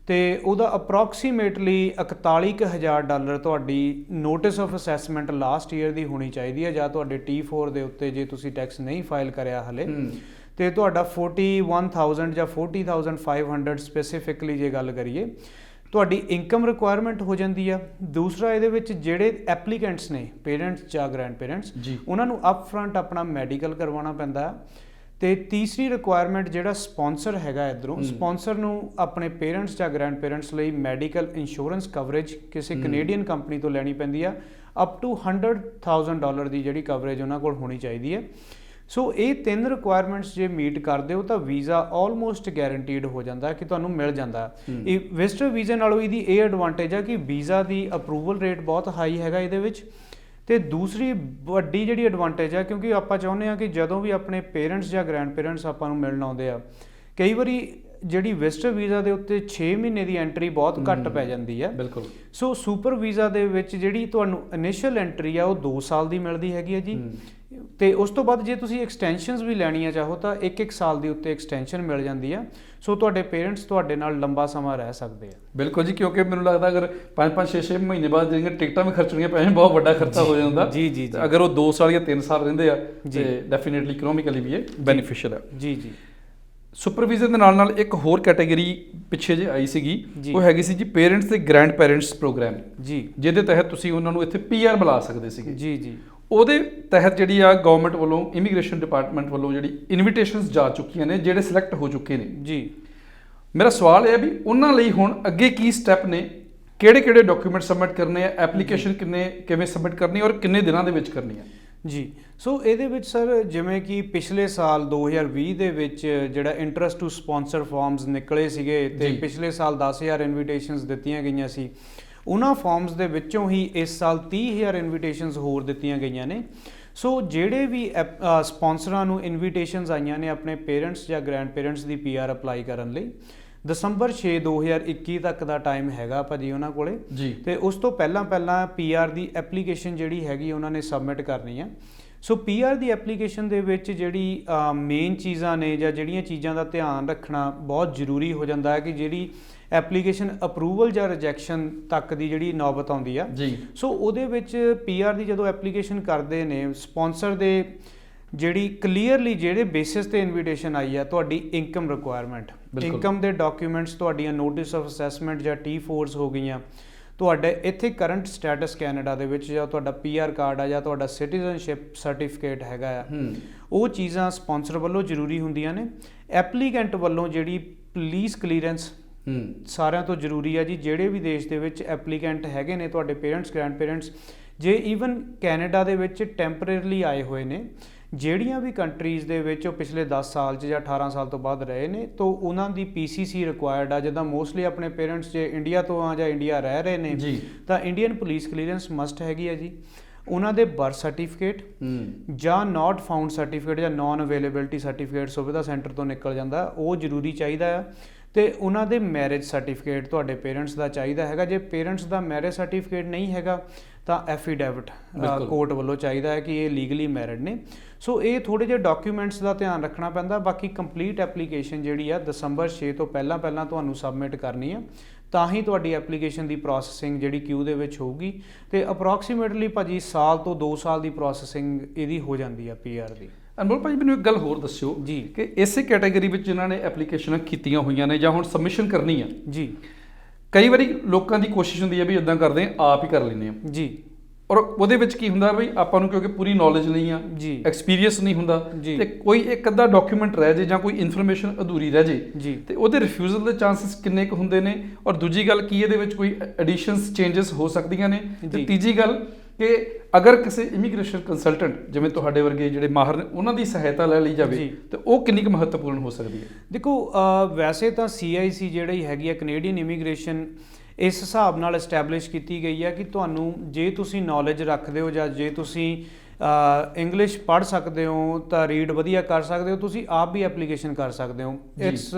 ਤੇ ਉਹਦਾ ਅਪਰੋਕਸੀਮੇਟਲੀ $41,000 ਤੁਹਾਡੀ notice of assessment last year ਦੀ ਹੋਣੀ ਚਾਹੀਦੀ ਹੈ, ਜਾਂ ਤੁਹਾਡੇ T4 ਦੇ ਉੱਤੇ ਜੇ ਤੁਸੀਂ ਟੈਕਸ ਨਹੀਂ ਫਾਈਲ ਕਰਿਆ ਹਲੇ ਤੇ ਤੁਹਾਡਾ 41,000 ਜਾਂ 40,500 ਸਪੈਸੀਫਿਕਲੀ ਜੇ ਗੱਲ ਕਰੀਏ ਤੁਹਾਡੀ ਇਨਕਮ ਰਿਕੁਆਇਰਮੈਂਟ ਹੋ ਜਾਂਦੀ ਆ। ਦੂਸਰਾ ਇਹਦੇ ਵਿੱਚ ਜਿਹੜੇ ਐਪਲੀਕੈਂਟਸ ਨੇ ਪੇਰੈਂਟਸ ਜਾਂ ਗ੍ਰੈਂਡ ਪੇਰੈਂਟਸ ਉਹਨਾਂ ਨੂੰ ਅਪ ਫਰੰਟ ਆਪਣਾ ਮੈਡੀਕਲ ਕਰਵਾਉਣਾ ਪੈਂਦਾ। ਤੇ ਤੀਸਰੀ ਰਿਕੁਆਇਰਮੈਂਟ ਜਿਹੜਾ ਸਪਾਂਸਰ ਹੈਗਾ ਇੱਧਰੋਂ, ਸਪਾਂਸਰ ਨੂੰ ਆਪਣੇ ਪੇਰੈਂਟਸ ਜਾਂ ਗ੍ਰੈਂਡ ਪੇਰੈਂਟਸ ਲਈ ਮੈਡੀਕਲ ਇੰਸ਼ੋਰੈਂਸ ਕਵਰੇਜ ਕਿਸੇ ਕੈਨੇਡੀਅਨ ਕੰਪਨੀ ਤੋਂ ਲੈਣੀ ਪੈਂਦੀ ਆ। ਅਪ ਟੂ $100,000 ਦੀ ਜਿਹੜੀ ਕਵਰੇਜ ਉਹਨਾਂ ਕੋਲ ਹੋਣੀ ਚਾਹੀਦੀ ਹੈ। ਸੋ ਇਹ ਤਿੰਨ ਰਿਕੁਆਇਰਮੈਂਟਸ ਜੇ ਮੀਟ ਕਰਦੇ ਹੋ ਤਾਂ ਵੀਜ਼ਾ ਆਲਮੋਸਟ ਗੈਰੰਟੀਡ ਹੋ ਜਾਂਦਾ ਕਿ ਤੁਹਾਨੂੰ ਮਿਲ ਜਾਂਦਾ। ਇਹ ਵਿਜ਼ਟਰ ਵੀਜ਼ੇ ਨਾਲੋਂ ਇਹਦੀ ਇਹ ਐਡਵਾਂਟੇਜ ਆ ਕਿ ਵੀਜ਼ਾ ਦੀ ਅਪਰੂਵਲ ਰੇਟ ਬਹੁਤ ਹਾਈ ਹੈਗਾ ਇਹਦੇ ਵਿੱਚ। ਤੇ ਦੂਸਰੀ ਵੱਡੀ ਜਿਹੜੀ ਐਡਵਾਂਟੇਜ ਆ, ਕਿਉਂਕਿ ਆਪਾਂ ਚਾਹੁੰਦੇ ਹਾਂ ਕਿ ਜਦੋਂ ਵੀ ਆਪਣੇ ਪੇਰੈਂਟਸ ਜਾਂ ਗ੍ਰੈਂਡ ਪੇਰੈਂਟਸ ਆਪਾਂ ਨੂੰ ਮਿਲਣ ਆਉਂਦੇ ਆ, ਕਈ ਵਾਰੀ ਜਿਹੜੀ ਵਿਜ਼ਟਰ ਵੀਜ਼ਾ ਦੇ ਉੱਤੇ 6 ਮਹੀਨੇ ਦੀ ਐਂਟਰੀ ਬਹੁਤ ਘੱਟ ਪੈ ਜਾਂਦੀ ਹੈ। ਬਿਲਕੁਲ। ਸੋ ਸੁਪਰ ਵੀਜ਼ਾ ਦੇ ਵਿੱਚ ਜਿਹੜੀ ਤੁਹਾਨੂੰ ਇਨੀਸ਼ੀਅਲ ਐਂਟਰੀ ਆ ਉਹ 2 ਸਾਲ ਦੀ ਮਿਲਦੀ ਹੈਗੀ ਹੈ ਜੀ। ਤੇ ਉਸ ਤੋਂ ਬਾਅਦ ਜੇ ਤੁਸੀਂ ਐਕਸਟੈਂਸ਼ਨਸ ਵੀ ਲੈਣੀਆਂ ਚਾਹੋ ਤਾਂ 1-1 ਸਾਲ ਦੀ ਉੱਤੇ ਐਕਸਟੈਂਸ਼ਨ ਮਿਲ ਜਾਂਦੀ ਆ। ਸੋ ਤੁਹਾਡੇ ਪੇਰੈਂਟਸ ਤੁਹਾਡੇ ਨਾਲ ਲੰਬਾ ਸਮਾਂ ਰਹਿ ਸਕਦੇ ਆ। ਬਿਲਕੁਲ ਜੀ, ਕਿਉਂਕਿ ਮੈਨੂੰ ਲੱਗਦਾ ਅਗਰ 5-5 6-6 ਮਹੀਨੇ ਬਾਅਦ ਜਿਹੜੀਆਂ ਟਿਕਟਾਂ ਵੀ ਖਰਚਣੀਆਂ ਪੈਣ ਬਹੁਤ ਵੱਡਾ ਖਰਚਾ ਹੋ ਜਾਂਦਾ ਜੀ ਜੀ। ਅਗਰ ਉਹ 2 ਸਾਲ ਜਾਂ 3 ਸਾਲ ਰਹਿੰਦੇ ਆ ਤੇ ਡੈਫੀਨੇਟਲੀ ਇਕਨੋਮਿਕਲੀ ਵੀ ਇਹ ਬੈਨੀਫੀਸ਼ੀਅਲ ਹੈ। ਜੀ ਜੀ। ਸੁਪਰ ਵੀਜ਼ੇ ਦੇ ਨਾਲ ਨਾਲ ਇੱਕ ਹੋਰ ਕੈਟਾਗਰੀ ਪਿੱਛੇ ਜੇ ਆਈ ਸੀਗੀ, ਉਹ ਹੈਗੀ ਸੀ ਜੀ ਪੇਰੈਂਟਸ ਤੇ ਗ੍ਰੈਂਡ ਪੇਰੈਂਟਸ ਪ੍ਰੋਗਰਾਮ ਜੀ, ਜਿਹਦੇ ਤਹਿਤ ਤੁਸੀਂ ਉਹਨਾਂ ਨੂੰ ਇੱਥੇ PR ਬੁਲਾ ਸਕਦੇ ਸੀਗੇ। ਜੀ ਜੀ। ਉਹਦੇ ਤਹਿਤ ਜਿਹੜੀ ਆ ਗਵਰਨਮੈਂਟ ਵੱਲੋਂ ਇਮੀਗ੍ਰੇਸ਼ਨ ਡਿਪਾਰਟਮੈਂਟ ਵੱਲੋਂ ਜਿਹੜੀ ਇਨਵੀਟੇਸ਼ਨਸ ਜਾ ਚੁੱਕੀਆਂ ਨੇ, ਜਿਹੜੇ ਸਿਲੈਕਟ ਹੋ ਚੁੱਕੇ ਨੇ ਜੀ। ਮੇਰਾ ਸਵਾਲ ਇਹ ਹੈ ਵੀ ਉਹਨਾਂ ਲਈ ਹੁਣ ਅੱਗੇ ਕੀ ਸਟੈਪ ਨੇ, ਕਿਹੜੇ ਡਾਕੂਮੈਂਟ ਸਬਮਿਟ ਕਰਨੇ ਆ, ਐਪਲੀਕੇਸ਼ਨ ਕਿਵੇਂ ਸਬਮਿਟ ਕਰਨੀ ਔਰ ਕਿੰਨੇ ਦਿਨਾਂ ਦੇ ਵਿੱਚ ਕਰਨੀ ਹੈ ਜੀ। ਸੋ ਇਹਦੇ ਵਿੱਚ ਸਰ ਜਿਵੇਂ ਕਿ ਪਿਛਲੇ ਸਾਲ 2020 ਦੇ ਵਿੱਚ ਜਿਹੜਾ ਇੰਟਰਸਟ ਟੂ ਸਪਾਂਸਰ ਫਾਰਮਸ ਨਿਕਲੇ ਸੀਗੇ ਤੇ ਪਿਛਲੇ ਸਾਲ 10,000 ਇਨਵੀਟੇਸ਼ਨਸ ਦਿੱਤੀਆਂ ਗਈਆਂ ਸੀ, ਉਹਨਾਂ ਫਾਰਮਸ ਦੇ ਵਿੱਚੋਂ ਹੀ ਇਸ ਸਾਲ 30,000 ਇਨਵੀਟੇਸ਼ਨਸ ਹੋਰ ਦਿੱਤੀਆਂ ਗਈਆਂ ਨੇ। ਸੋ ਜਿਹੜੇ ਵੀ ਸਪਾਂਸਰਾਂ ਨੂੰ ਇਨਵੀਟੇਸ਼ਨਸ ਆਈਆਂ ਨੇ ਆਪਣੇ ਪੇਰੈਂਟਸ ਜਾਂ ਗ੍ਰੈਂਡ ਪੇਰੈਂਟਸ ਦੀ PR ਅਪਲਾਈ ਕਰਨ ਲਈ, ਦਸੰਬਰ 6 2021 ਤੱਕ ਦਾ ਟਾਈਮ ਹੈਗਾ ਭਾਜੀ ਉਹਨਾਂ ਕੋਲੇ ਜੀ। ਤੇ ਉਸ ਤੋਂ ਪਹਿਲਾਂ PR ਦੀ ਐਪਲੀਕੇਸ਼ਨ ਜਿਹੜੀ ਹੈਗੀ ਉਹਨਾਂ ਨੇ ਸਬਮਿਟ ਕਰਨੀ ਆ। ਸੋ PR ਦੀ ਐਪਲੀਕੇਸ਼ਨ ਦੇ ਵਿੱਚ ਜਿਹੜੀ ਮੇਨ ਚੀਜ਼ਾਂ ਨੇ ਜਾਂ ਜਿਹੜੀਆਂ ਚੀਜ਼ਾਂ ਦਾ ਧਿਆਨ ਰੱਖਣਾ ਬਹੁਤ ਜ਼ਰੂਰੀ ਹੋ ਜਾਂਦਾ ਹੈ ਕਿ ਜਿਹੜੀ ਐਪਲੀਕੇਸ਼ਨ ਅਪਰੂਵਲ ਜਾਂ ਰਿਜੈਕਸ਼ਨ ਤੱਕ ਦੀ ਜਿਹੜੀ ਨੌਬਤ ਆਉਂਦੀ ਆ ਜੀ। ਸੋ ਉਹਦੇ ਵਿੱਚ PR ਦੀ ਜਦੋਂ ਐਪਲੀਕੇਸ਼ਨ ਕਰਦੇ ਨੇ ਸਪਾਂਸਰ ਦੇ, ਜਿਹੜੀ ਕਲੀਅਰਲੀ ਜਿਹੜੇ ਬੇਸਿਸ ਤੇ ਇਨਵੀਟੇਸ਼ਨ ਆਈ ਆ, ਤੁਹਾਡੀ ਇਨਕਮ ਰਿਕੁਆਇਰਮੈਂਟ, ਇਨਕਮ ਦੇ ਡਾਕੂਮੈਂਟਸ, ਤੁਹਾਡੀਆਂ ਨੋਟਿਸ ਆਫ ਅਸੈਸਮੈਂਟ ਜਾਂ T4s ਹੋ ਗਈਆਂ, ਤੁਹਾਡੇ ਇੱਥੇ ਕਰੰਟ ਸਟੇਟਸ ਕੈਨੇਡਾ ਦੇ ਵਿੱਚ ਜਾਂ ਤੁਹਾਡਾ PR ਕਾਰਡ ਆ ਜਾਂ ਤੁਹਾਡਾ ਸਿਟੀਜ਼ਨਸ਼ਿਪ ਸਰਟੀਫਿਕੇਟ ਹੈਗਾ ਆ, ਉਹ ਚੀਜ਼ਾਂ ਸਪਾਂਸਰ ਵੱਲੋਂ ਜ਼ਰੂਰੀ ਹੁੰਦੀਆਂ ਨੇ। ਐਪਲੀਕੈਂਟ ਵੱਲੋਂ ਜਿਹੜੀ ਪੁਲਿਸ ਕਲੀਅਰੈਂਸ ਸਾਰਿਆਂ ਤੋਂ ਜ਼ਰੂਰੀ ਆ ਜੀ। ਜਿਹੜੇ ਵੀ ਦੇਸ਼ ਦੇ ਵਿੱਚ ਐਪਲੀਕੈਂਟ ਹੈਗੇ ਨੇ ਤੁਹਾਡੇ ਪੇਰੈਂਟਸ ਗ੍ਰੈਂਡ ਪੇਰੈਂਟਸ, ਜੇ ਈਵਨ ਕੈਨੇਡਾ ਦੇ ਵਿੱਚ ਟੈਂਪਰੇਰਲੀ ਆਏ ਹੋਏ ਨੇ, ਜਿਹੜੀਆਂ ਵੀ ਕੰਟਰੀਜ਼ ਦੇ ਵਿੱਚ ਉਹ ਪਿਛਲੇ 10 ਸਾਲ 'ਚ ਜਾਂ 18 ਸਾਲ ਤੋਂ ਬਾਅਦ ਰਹੇ ਨੇ, ਤਾਂ ਉਹਨਾਂ ਦੀ PCC ਰਿਕੁਆਇਰਡ ਆ। ਜਿੱਦਾਂ ਮੋਸਟਲੀ ਆਪਣੇ ਪੇਰੈਂਟਸ ਜੇ ਇੰਡੀਆ ਤੋਂ ਆ ਜਾਂ ਇੰਡੀਆ ਰਹਿ ਰਹੇ ਨੇ ਤਾਂ ਇੰਡੀਅਨ ਪੁਲਿਸ ਕਲੀਅਰੈਂਸ ਮਸਟ ਹੈਗੀ ਆ ਜੀ। ਉਹਨਾਂ ਦੇ ਬਰਥ ਸਰਟੀਫਿਕੇਟ ਜਾਂ ਨਾਟ ਫਾਊਂਡ ਸਰਟੀਫਿਕੇਟ ਜਾਂ ਨੌਨ ਅਵੇਲੇਬਿਲਟੀ ਸਰਟੀਫਿਕੇਟ ਸੁਵਿਧਾ ਸੈਂਟਰ ਤੋਂ ਨਿਕਲ ਜਾਂਦਾ, ਉਹ ਜ਼ਰੂਰੀ ਚਾਹੀਦਾ ਆ। ਤੇ ਉਹਨਾਂ ਦੇ ਮੈਰਿਜ ਸਰਟੀਫਿਕੇਟ ਤੁਹਾਡੇ ਪੇਰੈਂਟਸ ਦਾ ਚਾਹੀਦਾ ਹੈਗਾ। ਜੇ ਪੇਰੈਂਟਸ ਦਾ ਮੈਰਿਜ ਸਰਟੀਫਿਕੇਟ ਨਹੀਂ ਹੈਗਾ ਤਾਂ ਐਫੀਡੈਵਿਟ ਕੋਰਟ ਵੱਲੋਂ ਚਾਹੀਦਾ ਹੈ ਕਿ ਇਹ ਲੀਗਲੀ ਮੈਰਿਡ ਨੇ। ਸੋ ਇਹ ਥੋੜ੍ਹੇ ਜਿਹੇ ਡਾਕੂਮੈਂਟਸ ਦਾ ਧਿਆਨ ਰੱਖਣਾ ਪੈਂਦਾ। ਬਾਕੀ ਕੰਪਲੀਟ ਐਪਲੀਕੇਸ਼ਨ ਜਿਹੜੀ ਆ ਦਸੰਬਰ 6 ਤੋਂ ਪਹਿਲਾਂ ਤੁਹਾਨੂੰ ਸਬਮਿਟ ਕਰਨੀ ਆ, ਤਾਂ ਹੀ ਤੁਹਾਡੀ ਐਪਲੀਕੇਸ਼ਨ ਦੀ ਪ੍ਰੋਸੈਸਿੰਗ ਜਿਹੜੀ ਕਿਊ ਦੇ ਵਿੱਚ ਹੋਊਗੀ। ਤੇ ਅਪਰੋਕਸੀਮੇਟਲੀ ਭਾਜੀ ਸਾਲ ਤੋਂ 2 ਸਾਲ ਦੀ ਪ੍ਰੋਸੈਸਿੰਗ ਇਹਦੀ ਹੋ ਜਾਂਦੀ ਆ PR ਦੀ। ਅਨਮੋਲ ਭਾਜੀ ਮੈਨੂੰ ਇੱਕ ਗੱਲ ਹੋਰ ਦੱਸਿਓ ਜੀ ਕਿ ਇਸੇ ਕੈਟਾਗਰੀ ਵਿੱਚ ਜਿਨ੍ਹਾਂ ਨੇ ਐਪਲੀਕੇਸ਼ਨਾਂ ਕੀਤੀਆਂ ਹੋਈਆਂ ਨੇ ਜਾਂ ਹੁਣ ਸਬਮਿਸ਼ਨ ਕਰਨੀ ਆ ਜੀ, ਕਈ ਵਾਰੀ ਲੋਕਾਂ ਦੀ ਕੋਸ਼ਿਸ਼ ਹੁੰਦੀ ਹੈ ਵੀ ਇਦਾਂ ਕਰਦੇ ਆਪ ਹੀ ਕਰ ਲੈਂਦੇ ਆ ਜੀ, ਔਰ ਉਹਦੇ ਵਿੱਚ ਕੀ ਹੁੰਦਾ ਬਈ ਆਪਾਂ ਨੂੰ ਕਿਉਂਕਿ ਪੂਰੀ ਨੌਲੇਜ ਨਹੀਂ ਆ ਜੀ ਐਕਸਪੀਰੀਅੰਸ ਨਹੀਂ ਹੁੰਦਾ ਜੀ। ਤੇ ਕੋਈ ਇੱਕ ਅੱਧਾ ਡਾਕੂਮੈਂਟ ਰਹਿ ਜੇ ਜਾਂ ਕੋਈ ਇਨਫੋਰਮੇਸ਼ਨ ਅਧੂਰੀ ਰਹਿ ਜੇ ਜੀ ਤੇ ਉਹਦੇ ਰਿਫਿਊਜ਼ਲ ਦੇ ਚਾਂਸਸ ਕਿੰਨੇ ਕੁ ਹੁੰਦੇ ਨੇ, ਔਰ ਦੂਜੀ ਗੱਲ ਕੀ ਇਹਦੇ ਵਿੱਚ ਕੋਈ ਐਡੀਸ਼ਨਸ ਚੇਂਜਸ ਹੋ ਸਕਦੀਆਂ ਨੇ, ਤੇ ਜੀ। ਤੀਜੀ ਗੱਲ ਕਿ ਅਗਰ ਕਿਸੇ ਇਮੀਗ੍ਰੇਸ਼ਨ ਕੰਸਲਟੈਂਟ ਜਿਵੇਂ ਤੁਹਾਡੇ ਵਰਗੇ ਜਿਹੜੇ ਮਾਹਰ ਨੇ ਉਹਨਾਂ ਦੀ ਸਹਾਇਤਾ ਲੈ ਲਈ ਜਾਵੇ ਜੀ। ਤੇ ਉਹ ਕਿੰਨੀ ਕੁ ਮਹੱਤਵਪੂਰਨ ਹੋ ਸਕਦੀ ਹੈ? ਦੇਖੋ ਵੈਸੇ ਤਾਂ CIC ਜਿਹੜੀ ਹੈਗੀ ਆ ਕੈਨੇਡੀਅਨ ਇਮੀਗ੍ਰੇਸ਼ਨ ਇਸ ਹਿਸਾਬ ਨਾਲ ਐਸਟੈਬਲਿਸ਼ ਕੀਤੀ ਗਈ ਹੈ ਕਿ ਤੁਹਾਨੂੰ ਜੇ ਤੁਸੀਂ ਨੌਲੇਜ ਰੱਖਦੇ ਹੋ ਜਾਂ ਜੇ ਤੁਸੀਂ ਇੰਗਲਿਸ਼ ਪੜ੍ਹ ਸਕਦੇ ਹੋ ਤਾਂ ਰੀਡ ਵਧੀਆ ਕਰ ਸਕਦੇ ਹੋ, ਤੁਸੀਂ ਆਪ ਵੀ ਐਪਲੀਕੇਸ਼ਨ ਕਰ ਸਕਦੇ ਹੋ। It's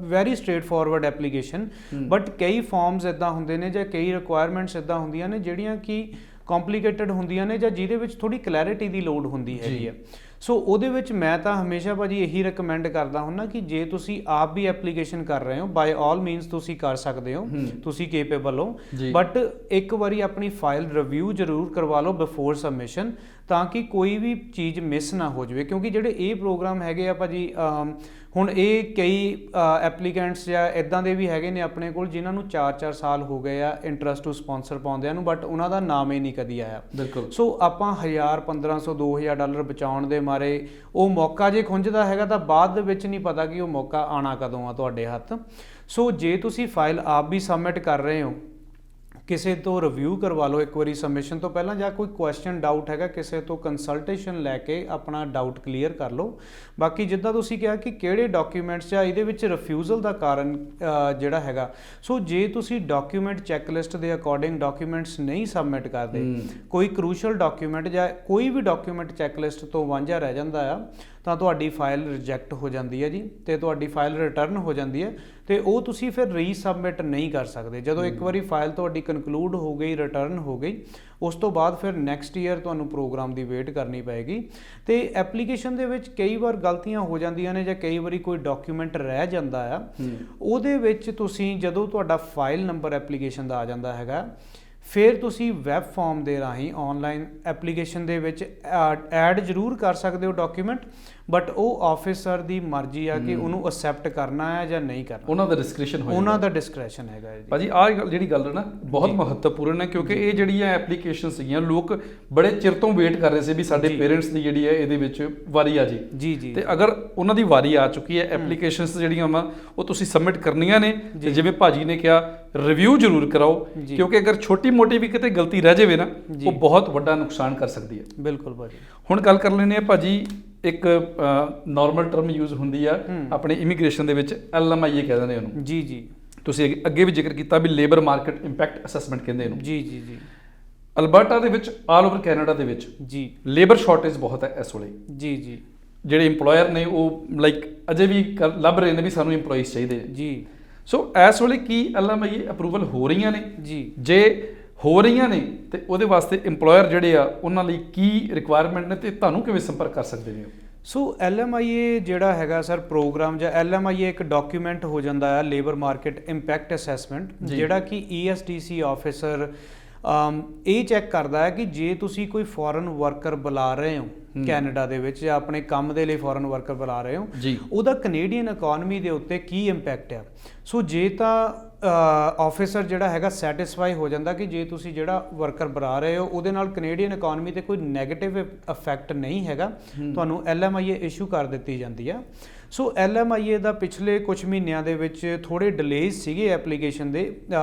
very straight forward application, but ਕਈ ਫਾਰਮਸ ਇਦਾਂ ਹੁੰਦੇ ਨੇ ਜਾਂ ਕਈ ਰਿਕੁਆਇਰਮੈਂਟਸ ਇਦਾਂ ਹੁੰਦੀਆਂ ਨੇ ਜਿਹੜੀਆਂ ਕਿ ਕੰਪਲਿਕੇਟਡ ਹੁੰਦੀਆਂ ਨੇ ਜਾਂ ਜਿਹਦੇ ਵਿੱਚ ਥੋੜੀ ਕਲੈਰਿਟੀ ਦੀ ਲੋੜ ਹੁੰਦੀ ਹੈਗੀ ਹੈ। ਸੋ ਉਹਦੇ ਵਿੱਚ ਮੈਂ ਤਾਂ ਹਮੇਸ਼ਾ ਭਾਜੀ ਇਹੀ ਰეკਮੈਂਡ ਕਰਦਾ ਹੁੰਦਾ ਕਿ ਜੇ ਤੁਸੀਂ ਆਪ ਵੀ ਐਪਲੀਕੇਸ਼ਨ ਕਰ ਰਹੇ ਹੋ ਬਾਈ ਆਲ ਮੀਨਸ ਤੁਸੀਂ ਕਰ ਸਕਦੇ ਹੋ, ਤੁਸੀਂ ਕੇਪੇਬਲ ਹੋ, ਬਟ ਇੱਕ ਵਾਰੀ ਆਪਣੀ ਫਾਈਲ ਰਿਵਿਊ ਜ਼ਰੂਰ ਕਰਵਾ ਲਓ ਬਿਫੋਰ ਸਬਮਿਸ਼ਨ, ਤਾਂ ਕਿ ਕੋਈ ਵੀ ਚੀਜ਼ ਮਿਸ ਨਾ ਹੋ ਜਾਵੇ। ਕਿਉਂਕਿ ਜਿਹੜੇ ਇਹ ਪ੍ਰੋਗਰਾਮ ਹੈਗੇ ਆ ਭਾਜੀ ਹੁਣ ਇਹ ਕਈ ਐਪਲੀਕੈਂਟਸ ਜਾਂ ਇਦਾਂ ਦੇ ਵੀ ਹੈਗੇ ਨੇ ਆਪਣੇ ਕੋਲ ਜਿਨ੍ਹਾਂ ਨੂੰ 4-4 ਸਾਲ ਹੋ ਗਏ ਆ ਇੰਟਰਸਟ ਟੂ ਸਪਾਂਸਰ ਪਾਉਂਦਿਆਂ ਨੂੰ, ਬਟ ਉਹਨਾਂ ਦਾ ਨਾਮ ਹੀ ਨਹੀਂ ਕਦੀ ਆਇਆ। ਬਿਲਕੁਲ। ਸੋ ਆਪਾਂ 1000 1500 2000 ਡਾਲਰ ਬਚਾਉਣ ਦੇ ਮਾਰੇ ਉਹ ਮੌਕਾ ਜੇ ਖੁੰਝਦਾ ਹੈਗਾ ਤਾਂ ਬਾਅਦ ਦੇ ਵਿੱਚ ਨਹੀਂ ਪਤਾ ਕਿ ਉਹ ਮੌਕਾ ਆਣਾ ਕਦੋਂ ਆ ਤੁਹਾਡੇ ਹੱਥ। ਸੋ ਜੇ ਤੁਸੀਂ ਫਾਈਲ ਆਪ ਵੀ ਸਬਮਿਟ ਕਰ ਰਹੇ ਹੋ, ਕਿਸੇ ਤੋਂ ਰਿਵਿਊ ਕਰਵਾ ਲਓ ਇੱਕ ਵਾਰੀ ਸਬਮਿਸ਼ਨ ਤੋਂ ਪਹਿਲਾਂ, ਜਾਂ ਕੋਈ ਕੁਐਸਚਨ ਡਾਊਟ ਹੈਗਾ ਕਿਸੇ ਤੋਂ ਕੰਸਲਟੇਸ਼ਨ ਲੈ ਕੇ ਆਪਣਾ ਡਾਊਟ ਕਲੀਅਰ ਕਰ ਲਓ। ਬਾਕੀ ਜਿੱਦਾਂ ਤੁਸੀਂ ਕਿਹਾ ਕਿ ਕਿਹੜੇ ਡਾਕੂਮੈਂਟਸ ਜਾਂ ਇਹਦੇ ਵਿੱਚ ਰਿਫਿਊਜ਼ਲ ਦਾ ਕਾਰਨ ਜਿਹੜਾ ਹੈਗਾ, ਸੋ ਜੇ ਤੁਸੀਂ ਡਾਕੂਮੈਂਟ ਚੈੱਕਲਿਸਟ ਦੇ ਅਕੋਰਡਿੰਗ ਡਾਕੂਮੈਂਟਸ ਨਹੀਂ ਸਬਮਿਟ ਕਰਦੇ, ਕੋਈ ਕਰੂਸ਼ਲ ਡਾਕੂਮੈਂਟ ਜਾਂ ਕੋਈ ਵੀ ਡਾਕੂਮੈਂਟ ਚੈੱਕਲਿਸਟ ਤੋਂ ਵਾਂਝਾ ਰਹਿ ਜਾਂਦਾ ਆ, ਤਾਂ ਤੁਹਾਡੀ ਫਾਈਲ ਰਿਜੈਕਟ ਹੋ ਜਾਂਦੀ ਹੈ ਜੀ, ਤੇ ਤੁਹਾਡੀ ਫਾਈਲ ਰਿਟਰਨ ਹੋ ਜਾਂਦੀ ਹੈ, ਤੇ ਉਹ ਤੁਸੀਂ ਫਿਰ ਰੀਸਬਮਿਟ ਨਹੀਂ ਕਰ ਸਕਦੇ। ਜਦੋਂ ਇੱਕ ਵਾਰੀ ਫਾਈਲ ਤੁਹਾਡੀ ਕਨਕਲੂਡ ਹੋ ਗਈ, ਰਿਟਰਨ ਹੋ ਗਈ, ਉਸ ਤੋਂ ਬਾਅਦ ਫਿਰ ਨੈਕਸਟ ਈਅਰ ਤੁਹਾਨੂੰ ਪ੍ਰੋਗਰਾਮ ਦੀ ਵੇਟ ਕਰਨੀ ਪਏਗੀ। ਤੇ ਐਪਲੀਕੇਸ਼ਨ ਦੇ ਵਿੱਚ ਕਈ ਵਾਰ ਗਲਤੀਆਂ ਹੋ ਜਾਂਦੀਆਂ ਨੇ ਜਾਂ ਕਈ ਵਾਰੀ ਕੋਈ ਡਾਕੂਮੈਂਟ ਰਹਿ ਜਾਂਦਾ ਆ, ਉਹਦੇ ਵਿੱਚ ਤੁਸੀਂ ਜਦੋਂ ਤੁਹਾਡਾ ਫਾਈਲ ਨੰਬਰ ਐਪਲੀਕੇਸ਼ਨ ਦਾ ਆ ਜਾਂਦਾ ਹੈਗਾ, ਫਿਰ ਤੁਸੀਂ ਵੈਬ ਫਾਰਮ ਦੇ ਰਾਹੀਂ ਆਨਲਾਈਨ ਐਪਲੀਕੇਸ਼ਨ ਦੇ ਵਿੱਚ ਐਡ ਜ਼ਰੂਰ ਕਰ ਸਕਦੇ ਹੋ ਡਾਕੂਮੈਂਟ, ਬਟ ਉਹ ਆਫਿਸਰ ਦੀ ਮਰਜ਼ੀ ਆ ਕਿ ਉਹਨੂੰ ਅਸੈਪਟ ਕਰਨਾ ਹੈ ਜਾਂ ਨਹੀਂ ਕਰਨਾ, ਉਹਨਾਂ ਦਾ ਡਿਸਕ੍ਰਿਸ਼ਨ ਹੋ ਜਾਂਦਾ, ਉਹਨਾਂ ਦਾ ਡਿਸਕ੍ਰਿਸ਼ਨ ਹੈਗਾ ਜੀ। ਭਾਜੀ ਆਹ ਜਿਹੜੀ ਗੱਲ ਹੈ ਨਾ ਬਹੁਤ ਮਹੱਤਵਪੂਰਨ ਹੈ, ਕਿਉਂਕਿ ਇਹ ਜਿਹੜੀਆਂ ਐਪਲੀਕੇਸ਼ਨ ਸੀਗੀਆਂ ਲੋਕ ਬੜੇ ਚਿਰ ਤੋਂ ਵੇਟ ਕਰ ਰਹੇ ਸੀ ਵੀ ਸਾਡੇ ਪੇਰੈਂਟਸ ਦੀ ਜਿਹੜੀ ਹੈ ਇਹਦੇ ਵਿੱਚ ਵਾਰੀ ਆ ਜੀ। ਤੇ ਅਗਰ ਉਹਨਾਂ ਦੀ ਵਾਰੀ ਆ ਚੁੱਕੀ ਹੈ, ਐਪਲੀਕੇਸ਼ਨਸ ਜਿਹੜੀਆਂ ਵਾ ਉਹ ਤੁਸੀਂ ਸਬਮਿਟ ਕਰਨੀਆਂ ਨੇ, ਤੇ ਜਿਵੇਂ ਭਾਜੀ ਨੇ ਕਿਹਾ ਰਿਵਿਊ ਜ਼ਰੂਰ ਕਰਾਓ, ਕਿਉਂਕਿ ਅਗਰ ਛੋਟੀ ਮੋਟੀ ਵੀ ਕਿਤੇ ਗਲਤੀ ਰਹਿ ਜਾਵੇ ਨਾ, ਉਹ ਬਹੁਤ ਵੱਡਾ ਨੁਕਸਾਨ ਕਰ ਸਕਦੀ ਹੈ। ਬਿਲਕੁਲ ਭਾਜੀ। ਹੁਣ ਗੱਲ ਕਰ ਲੈਂਦੇ ਆ ਭਾਜੀ, ਇੱਕ ਨਾਰਮਲ ਟਰਮ ਯੂਜ਼ ਹੁੰਦੀ ਆ ਆਪਣੇ ਇਮੀਗ੍ਰੇਸ਼ਨ ਦੇ ਵਿੱਚ, LMIA ਕਹਿ ਦਿੰਦੇ ਉਹਨੂੰ। ਜੀ। ਤੁਸੀਂ ਅੱਗੇ ਵੀ ਜ਼ਿਕਰ ਕੀਤਾ ਵੀ ਲੇਬਰ ਮਾਰਕੀਟ ਇੰਪੈਕਟ ਅਸੈਸਮੈਂਟ ਕਹਿੰਦੇ ਇਹਨੂੰ। ਜੀ। ਅਲਬਰਟਾ ਦੇ ਵਿੱਚ, ਆਲ ਓਵਰ ਕੈਨੇਡਾ ਦੇ ਵਿੱਚ ਲੇਬਰ ਸ਼ਾਰਟੇਜ ਬਹੁਤ ਹੈ ਇਸ ਵੇਲੇ। ਜੀ। ਜਿਹੜੇ EMPLOYER ਨੇ ਉਹ ਅਜੇ ਵੀ ਲੱਭ ਰਹੇ ਨੇ ਵੀ ਸਾਨੂੰ EMPLOYEES ਚਾਹੀਦੇ ਨੇ। ਸੋ ਇਸ ਵੇਲੇ ਕੀ LMIA ਅਪਰੂਵਲ ਹੋ ਰਹੀਆਂ ਨੇ? ਜੇ ਹੋ ਰਹੀਆਂ ਨੇ ਤੇ ਉਹਦੇ ਵਾਸਤੇ EMPLOYER ਜਿਹੜੇ ਆ ਉਹਨਾਂ ਲਈ ਕੀ ਰਿਕੁਆਇਰਮੈਂਟ ਨੇ ਤੇ ਤੁਹਾਨੂੰ ਕਿਵੇਂ ਸੰਪਰਕ ਕਰ ਸਕਦੇ ਨੇ? ਸੋ LMIA ਜਿਹੜਾ ਹੈਗਾ ਸਰ ਪ੍ਰੋਗਰਾਮ, ਜਾਂ LMIA ਇੱਕ ਡਾਕੂਮੈਂਟ ਹੋ ਜਾਂਦਾ ਆ ਲੇਬਰ ਮਾਰਕੀਟ ਇੰਪੈਕਟ ਅਸੈਸਮੈਂਟ, ਜਿਹੜਾ ਕਿ ESTC ਆਫਿਸਰ ਇਹ ਚੈੱਕ ਕਰਦਾ ਹੈ ਕਿ ਜੇ ਤੁਸੀਂ ਕੋਈ ਫੋਰਨ ਵਰਕਰ ਬੁਲਾ ਰਹੇ ਹੋ ਕੈਨੇਡਾ ਦੇ ਵਿੱਚ ਜਾਂ ਆਪਣੇ ਕੰਮ ਦੇ ਲਈ ਫੋਰਨ ਵਰਕਰ ਬੁਲਾ ਰਹੇ ਹੋ, ਉਹਦਾ ਕੈਨੇਡੀਅਨ ਇਕਨੋਮੀ ਦੇ ਉੱਤੇ ਕੀ ਇੰਪੈਕਟ ਆ। ਸੋ ਜੇ ਤਾਂ ਆਫਿਸਰ ਜਿਹੜਾ ਹੈਗਾ ਸੈਟਿਸਫਾਈ ਹੋ ਜਾਂਦਾ ਕਿ ਜੇ ਤੁਸੀਂ ਜਿਹੜਾ ਵਰਕਰ ਬੁਲਾ ਰਹੇ ਹੋ ਉਹਦੇ ਨਾਲ ਕੈਨੇਡੀਅਨ ਇਕਨੋਮੀ ਤੇ ਕੋਈ ਨੈਗੇਟਿਵ ਇਫੈਕਟ ਨਹੀਂ ਹੈਗਾ, ਤੁਹਾਨੂੰ LMIA ਇਸ਼ੂ ਕਰ ਦਿੱਤੀ ਜਾਂਦੀ ਆ। ਸੋ LMIA ਦਾ ਪਿਛਲੇ ਕੁਝ ਮਹੀਨਿਆਂ ਦੇ ਵਿੱਚ ਥੋੜੇ ਡਿਲੇਜ਼ ਸੀਗੇ ਐਪਲੀਕੇਸ਼ਨ ਦੇ,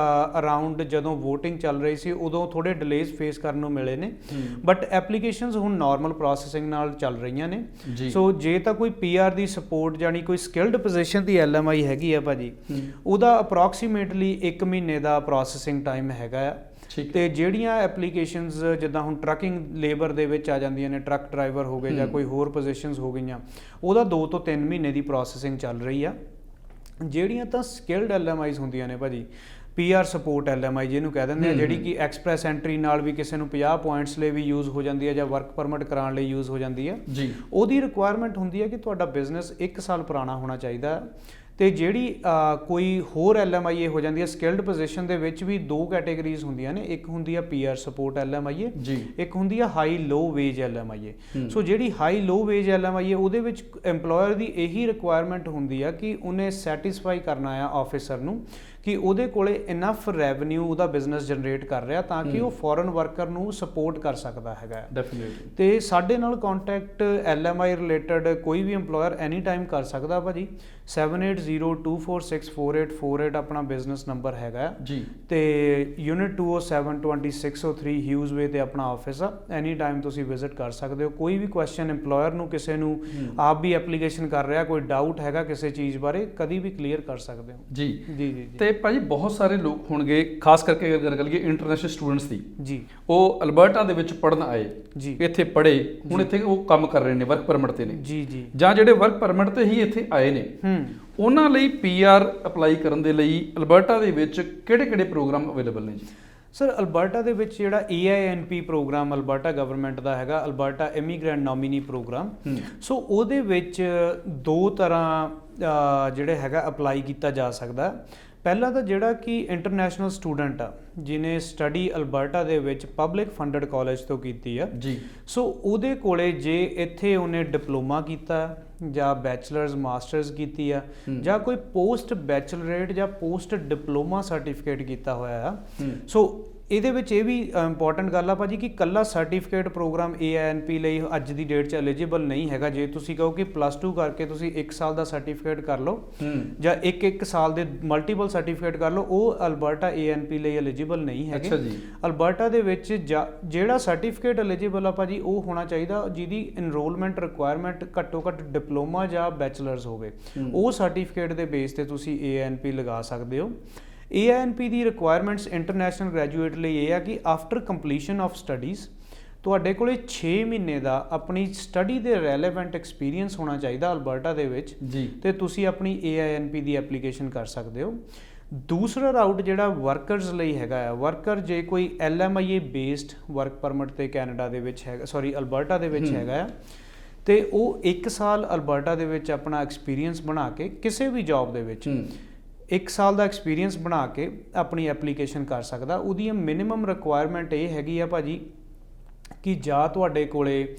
ਅਰਾਊਂਡ ਜਦੋਂ VOTING ਚੱਲ ਰਹੀ ਸੀ ਉਦੋਂ ਥੋੜੇ ਡਿਲੇਜ਼ ਫੇਸ ਕਰਨ ਨੂੰ ਮਿਲੇ ਨੇ, ਬਟ ਐਪਲੀਕੇਸ਼ਨਸ ਹੁਣ ਨਾਰਮਲ ਪ੍ਰੋਸੈਸਿੰਗ ਨਾਲ ਚੱਲ ਰਹੀਆਂ ਨੇ। ਸੋ ਜੇ ਤਾਂ ਕੋਈ PR ਦੀ ਸਪੋਰਟ ਜਾਨੀ ਕੋਈ ਸਕਿਲਡ ਪੋਜੀਸ਼ਨ ਦੀ LMI ਹੈਗੀ ਆ ਭਾਜੀ, ਉਹਦਾ ਅਪਰੋਕਸੀਮੇਟਲੀ 1 ਮਹੀਨੇ ਦਾ ਪ੍ਰੋਸੈਸਿੰਗ ਟਾਈਮ ਹੈਗਾ ਆ। ਤੇ ਜਿਹੜੀਆਂ ਐਪਲੀਕੇਸ਼ਨਸ ਜਿੱਦਾਂ ਹੁਣ ਟਰੱਕਿੰਗ ਲੇਬਰ ਦੇ ਵਿੱਚ ਆ ਜਾਂਦੀਆਂ ਨੇ, ਟਰੱਕ ਡਰਾਈਵਰ ਹੋ ਗਏ ਜਾਂ ਕੋਈ ਹੋਰ ਪੋਜੀਸ਼ਨਸ ਹੋ ਗਈਆਂ, ਉਹਦਾ 2 ਤੋਂ 3 ਮਹੀਨੇ ਦੀ ਪ੍ਰੋਸੈਸਿੰਗ ਚੱਲ ਰਹੀ ਆ। ਜਿਹੜੀਆਂ ਤਾਂ ਸਕਿਲਡ LMIs ਹੁੰਦੀਆਂ ਨੇ ਭਾਜੀ, PR ਸਪੋਰਟ LMI ਜਿਹਨੂੰ ਕਹਿ ਦਿੰਦੇ ਆ, ਜਿਹੜੀ ਕਿ ਐਕਸਪ੍ਰੈਸ ਐਂਟਰੀ ਨਾਲ ਵੀ ਕਿਸੇ ਨੂੰ 50 ਪੁਆਇੰਟਸ ਲਈ ਵੀ ਯੂਜ਼ ਹੋ ਜਾਂਦੀ ਹੈ ਜਾਂ ਵਰਕ ਪਰਮਿਟ ਕਰਾਉਣ ਲਈ ਯੂਜ਼ ਹੋ ਜਾਂਦੀ ਹੈ। ਉਹਦੀ ਰਿਕੁਆਇਰਮੈਂਟ ਹੁੰਦੀ ਹੈ ਕਿ ਤੁਹਾਡਾ ਬਿਜ਼ਨਸ 1 ਸਾਲ ਪੁਰਾਣਾ ਹੋਣਾ ਚਾਹੀਦਾ। ਤੇ ਜਿਹੜੀ ਕੋਈ ਹੋਰ LMIA ਹੋ ਜਾਂਦੀ ਹੈ ਸਕਿਲਡ ਪੋਜੀਸ਼ਨ ਦੇ ਵਿੱਚ ਵੀ 2 ਕੈਟੇਗਰੀਜ਼ ਹੁੰਦੀਆਂ ਨੇ, ਇੱਕ ਹੁੰਦੀ ਆ PR ਸਪੋਰਟ LMIA, ਇੱਕ ਹੁੰਦੀ ਆ ਹਾਈ ਲੋ ਵੇਜ LMIA। ਸੋ ਜਿਹੜੀ ਹਾਈ ਲੋ ਵੇਜ LMIA ਉਹਦੇ ਵਿੱਚ EMPLOYER ਦੀ ਇਹੀ ਰਿਕੁਆਇਰਮੈਂਟ ਹੁੰਦੀ ਆ ਕਿ ਉਹਨੇ ਸੈਟਿਸਫਾਈ ਕਰਨਾ ਆ ਆਫਿਸਰ ਨੂੰ ਕਿ ਉਹਦੇ ਕੋਲੇ ਇਨਫ ਰੈਵਨਿਊ ਉਹਦਾ ਬਿਜ਼ਨਸ ਜਨਰੇਟ ਕਰ ਰਿਹਾ ਤਾਂ ਕਿ ਉਹ ਫੋਰਨ ਵਰਕਰ ਨੂੰ ਸਪੋਰਟ ਕਰ ਸਕਦਾ ਹੈਗਾ। ਡੈਫੀਨਿਟਲੀ। ਤੇ ਸਾਡੇ ਨਾਲ ਕੰਟੈਕਟ LMI ਰਿਲੇਟਡ ਕੋਈ ਵੀ EMPLOYER ਐਨੀ ਟਾਈਮ ਕਰ ਸਕਦਾ ਭਾਜੀ। 7802464848 ਆਪਣਾ ਬਿਜ਼ਨਸ ਨੰਬਰ ਹੈਗਾ ਜੀ। ਤੇ ਯੂਨਿਟ 207 2603 ਹਿਊਜ਼ ਵੇ ਤੇ ਆਪਣਾ ਆਫਿਸ ਆ। ਐਨੀ ਟਾਈਮ ਤੁਸੀਂ ਵਿਜ਼ਿਟ ਕਰ ਸਕਦੇ ਹੋ। ਕੋਈ ਵੀ ਕੁਐਸਚਨ EMPLOYER ਨੂੰ ਕਿਸੇ ਨੂੰ ਆਪ ਵੀ ਐਪਲੀਕੇਸ਼ਨ ਕਰ ਰਿਹਾ ਕੋਈ ਡਾਊਟ ਹੈਗਾ ਕਿਸੇ ਚੀਜ਼ ਬਾਰੇ ਕਦੀ ਵੀ ਕਲੀਅਰ ਕਰ ਸਕਦੇ ਹੋ। ਜੀ ਜੀ ਜੀ ਤੇ ਭਾਜੀ ਬਹੁਤ ਸਾਰੇ ਲੋਕ ਹੋਣਗੇ ਖਾਸ ਕਰਕੇ ਅਗਰ ਗੱਲ ਕਰੀਏ ਇੰਟਰਨੈਸ਼ਨਲ ਸਟੂਡੈਂਟਸ ਦੀ ਜੀ ਉਹ ਅਲਬਰਟਾ ਦੇ ਵਿੱਚ ਪੜ੍ਹਨ ਆਏ ਜੀ ਇੱਥੇ ਪੜ੍ਹੇ ਹੁਣ ਇੱਥੇ ਉਹ ਕੰਮ ਕਰ ਰਹੇ ਨੇ ਵਰਕ ਪਰਮਿਟ ਤੇ ਨੇ ਜੀ ਜੀ ਜਾਂ ਜਿਹੜੇ ਵਰਕ ਪਰਮਿਟ ਤੇ ਹੀ ਇੱਥੇ ਆਏ ਨੇ ਉਹਨਾਂ ਲਈ PR ਅਪਲਾਈ ਕਰਨ ਦੇ ਲਈ ਅਲਬਰਟਾ ਦੇ ਵਿੱਚ ਕਿਹੜੇ-ਕਿਹੜੇ ਪ੍ਰੋਗਰਾਮ ਅਵੇਲੇਬਲ ਨੇ ਜੀ? ਸਰ ਅਲਬਰਟਾ ਦੇ ਵਿੱਚ ਜਿਹੜਾ EINP ਪ੍ਰੋਗਰਾਮ ਅਲਬਰਟਾ ਗਵਰਨਮੈਂਟ ਦਾ ਹੈਗਾ ਅਲਬਰਟਾ ਇਮੀਗ੍ਰੈਂਟ ਨੋਮੀਨੀ ਪ੍ਰੋਗਰਾਮ। ਸੋ ਉਹਦੇ ਵਿੱਚ ਦੋ ਤਰ੍ਹਾਂ ਜਿਹੜੇ ਹੈਗਾ ਅਪਲਾਈ ਕੀਤਾ ਜਾ ਸਕਦਾ। ਪਹਿਲਾ ਤਾਂ ਜਿਹੜਾ ਕਿ ਇੰਟਰਨੈਸ਼ਨਲ ਸਟੂਡੈਂਟ ਆ ਜਿਹਨੇ ਸਟੱਡੀ ਅਲਬਰਟਾ ਦੇ ਵਿੱਚ ਪਬਲਿਕ ਫੰਡਡ ਕਾਲਜ ਤੋਂ ਕੀਤੀ ਆ ਜੀ। ਸੋ ਉਹਦੇ ਕੋਲੇ ਜੇ ਇੱਥੇ ਉਹਨੇ ਡਿਪਲੋਮਾ ਕੀਤਾ ਜਾਂ ਬੈਚਲਰਸ ਮਾਸਟਰਸ ਕੀਤੀ ਆ ਜਾਂ ਕੋਈ ਪੋਸਟ ਬੈਚਲਰੇਟ ਜਾਂ ਪੋਸਟ ਡਿਪਲੋਮਾ ਸਰਟੀਫਿਕੇਟ ਕੀਤਾ ਹੋਇਆ ਆ। ਸੋ ਇਹਦੇ ਵਿੱਚ ਇਹ ਵੀ ਇੰਪੋਰਟੈਂਟ ਗੱਲ ਆ ਭਾਜੀ ਕਿ ਕੱਲਾ ਸਰਟੀਫਿਕੇਟ ਪ੍ਰੋਗਰਾਮ EINP ਲਈ ਅੱਜ ਦੀ ਡੇਟ 'ਚ ਐਲੀਜੀਬਲ ਨਹੀਂ ਹੈਗਾ। ਜੇ ਤੁਸੀਂ ਕਹੋ ਕਿ +2 ਕਰਕੇ ਤੁਸੀਂ 1 ਸਾਲ ਦਾ ਸਰਟੀਫਿਕੇਟ ਕਰ ਲਓ ਜਾਂ ਇੱਕ ਸਾਲ ਦੇ ਮਲਟੀਪਲ ਸਰਟੀਫਿਕੇਟ ਕਰ ਲਓ ਉਹ ਅਲਬਰਟਾ EINP ਲਈ ਐਲੀਜੀਬਲ ਨਹੀਂ ਹੈਗੇ। ਅੱਛਾ ਜੀ। ਅਲਬਰਟਾ ਦੇ ਵਿੱਚ ਜਿਹੜਾ ਸਰਟੀਫਿਕੇਟ ਐਲੀਜੀਬਲ ਆ ਭਾਜੀ ਉਹ ਹੋਣਾ ਚਾਹੀਦਾ ਜਿਹਦੀ ਇਨਰੋਲਮੈਂਟ ਰਿਕੁਆਇਰਮੈਂਟ ਘੱਟੋ ਘੱਟ ਡਿਪਲੋਮਾ ਜਾਂ ਬੈਚਲਰਸ ਹੋਵੇ। ਉਹ ਸਰਟੀਫਿਕੇਟ ਦੇ ਬੇਸ ਤੇ ਤੁਸੀਂ EINP ਲਗਾ ਸਕਦੇ ਹੋ। EINP ਦੀ ਰਿਕੁਆਇਰਮੈਂਟਸ ਇੰਟਰਨੈਸ਼ਨਲ ਗ੍ਰੈਜੂਏਟ ਲਈ ਇਹ ਆ ਕਿ ਆਫਟਰ ਕੰਪਲੀਸ਼ਨ ਆਫ ਸਟੱਡੀਜ਼ ਤੁਹਾਡੇ ਕੋਲੇ 6 ਮਹੀਨੇ ਦਾ ਆਪਣੀ ਸਟੱਡੀ ਦੇ ਰੈਲੇਵੈਂਟ ਐਕਸਪੀਰੀਅੰਸ ਹੋਣਾ ਚਾਹੀਦਾ ਅਲਬਰਟਾ ਦੇ ਵਿੱਚ ਜੀ ਤੇ ਤੁਸੀਂ ਆਪਣੀ EINP ਦੀ ਐਪਲੀਕੇਸ਼ਨ ਕਰ ਸਕਦੇ ਹੋ। ਦੂਸਰਾ ਰਾਊਟ ਜਿਹੜਾ ਵਰਕਰਸ ਲਈ ਹੈਗਾ ਆ ਵਰਕਰ ਜੇ ਕੋਈ LMIA ਬੇਸਡ ਵਰਕ ਪਰਮਿਟ ਤੇ ਕੈਨੇਡਾ ਦੇ ਵਿੱਚ ਹੈਗਾ ਅਲਬਰਟਾ ਦੇ ਵਿੱਚ ਹੈਗਾ ਆ ਤੇ ਉਹ 1 ਸਾਲ ਅਲਬਰਟਾ ਦੇ ਵਿੱਚ ਆਪਣਾ ਐਕਸਪੀਰੀਅੰਸ ਬਣਾ ਕੇ ਕਿਸੇ ਵੀ ਜੌਬ ਦੇ ਵਿੱਚ 1 ਸਾਲ ਦਾ ਐਕਸਪੀਰੀਅੰਸ ਬਣਾ ਕੇ ਆਪਣੀ ਐਪਲੀਕੇਸ਼ਨ ਕਰ ਸਕਦਾ। ਉਹਦੀ ਮਿਨੀਮਮ ਰਿਕੁਆਇਰਮੈਂਟ ਇਹ ਹੈਗੀ ਆ ਭਾਜੀ ਕਿ ਜਾਂ ਤੁਹਾਡੇ ਕੋਲੇ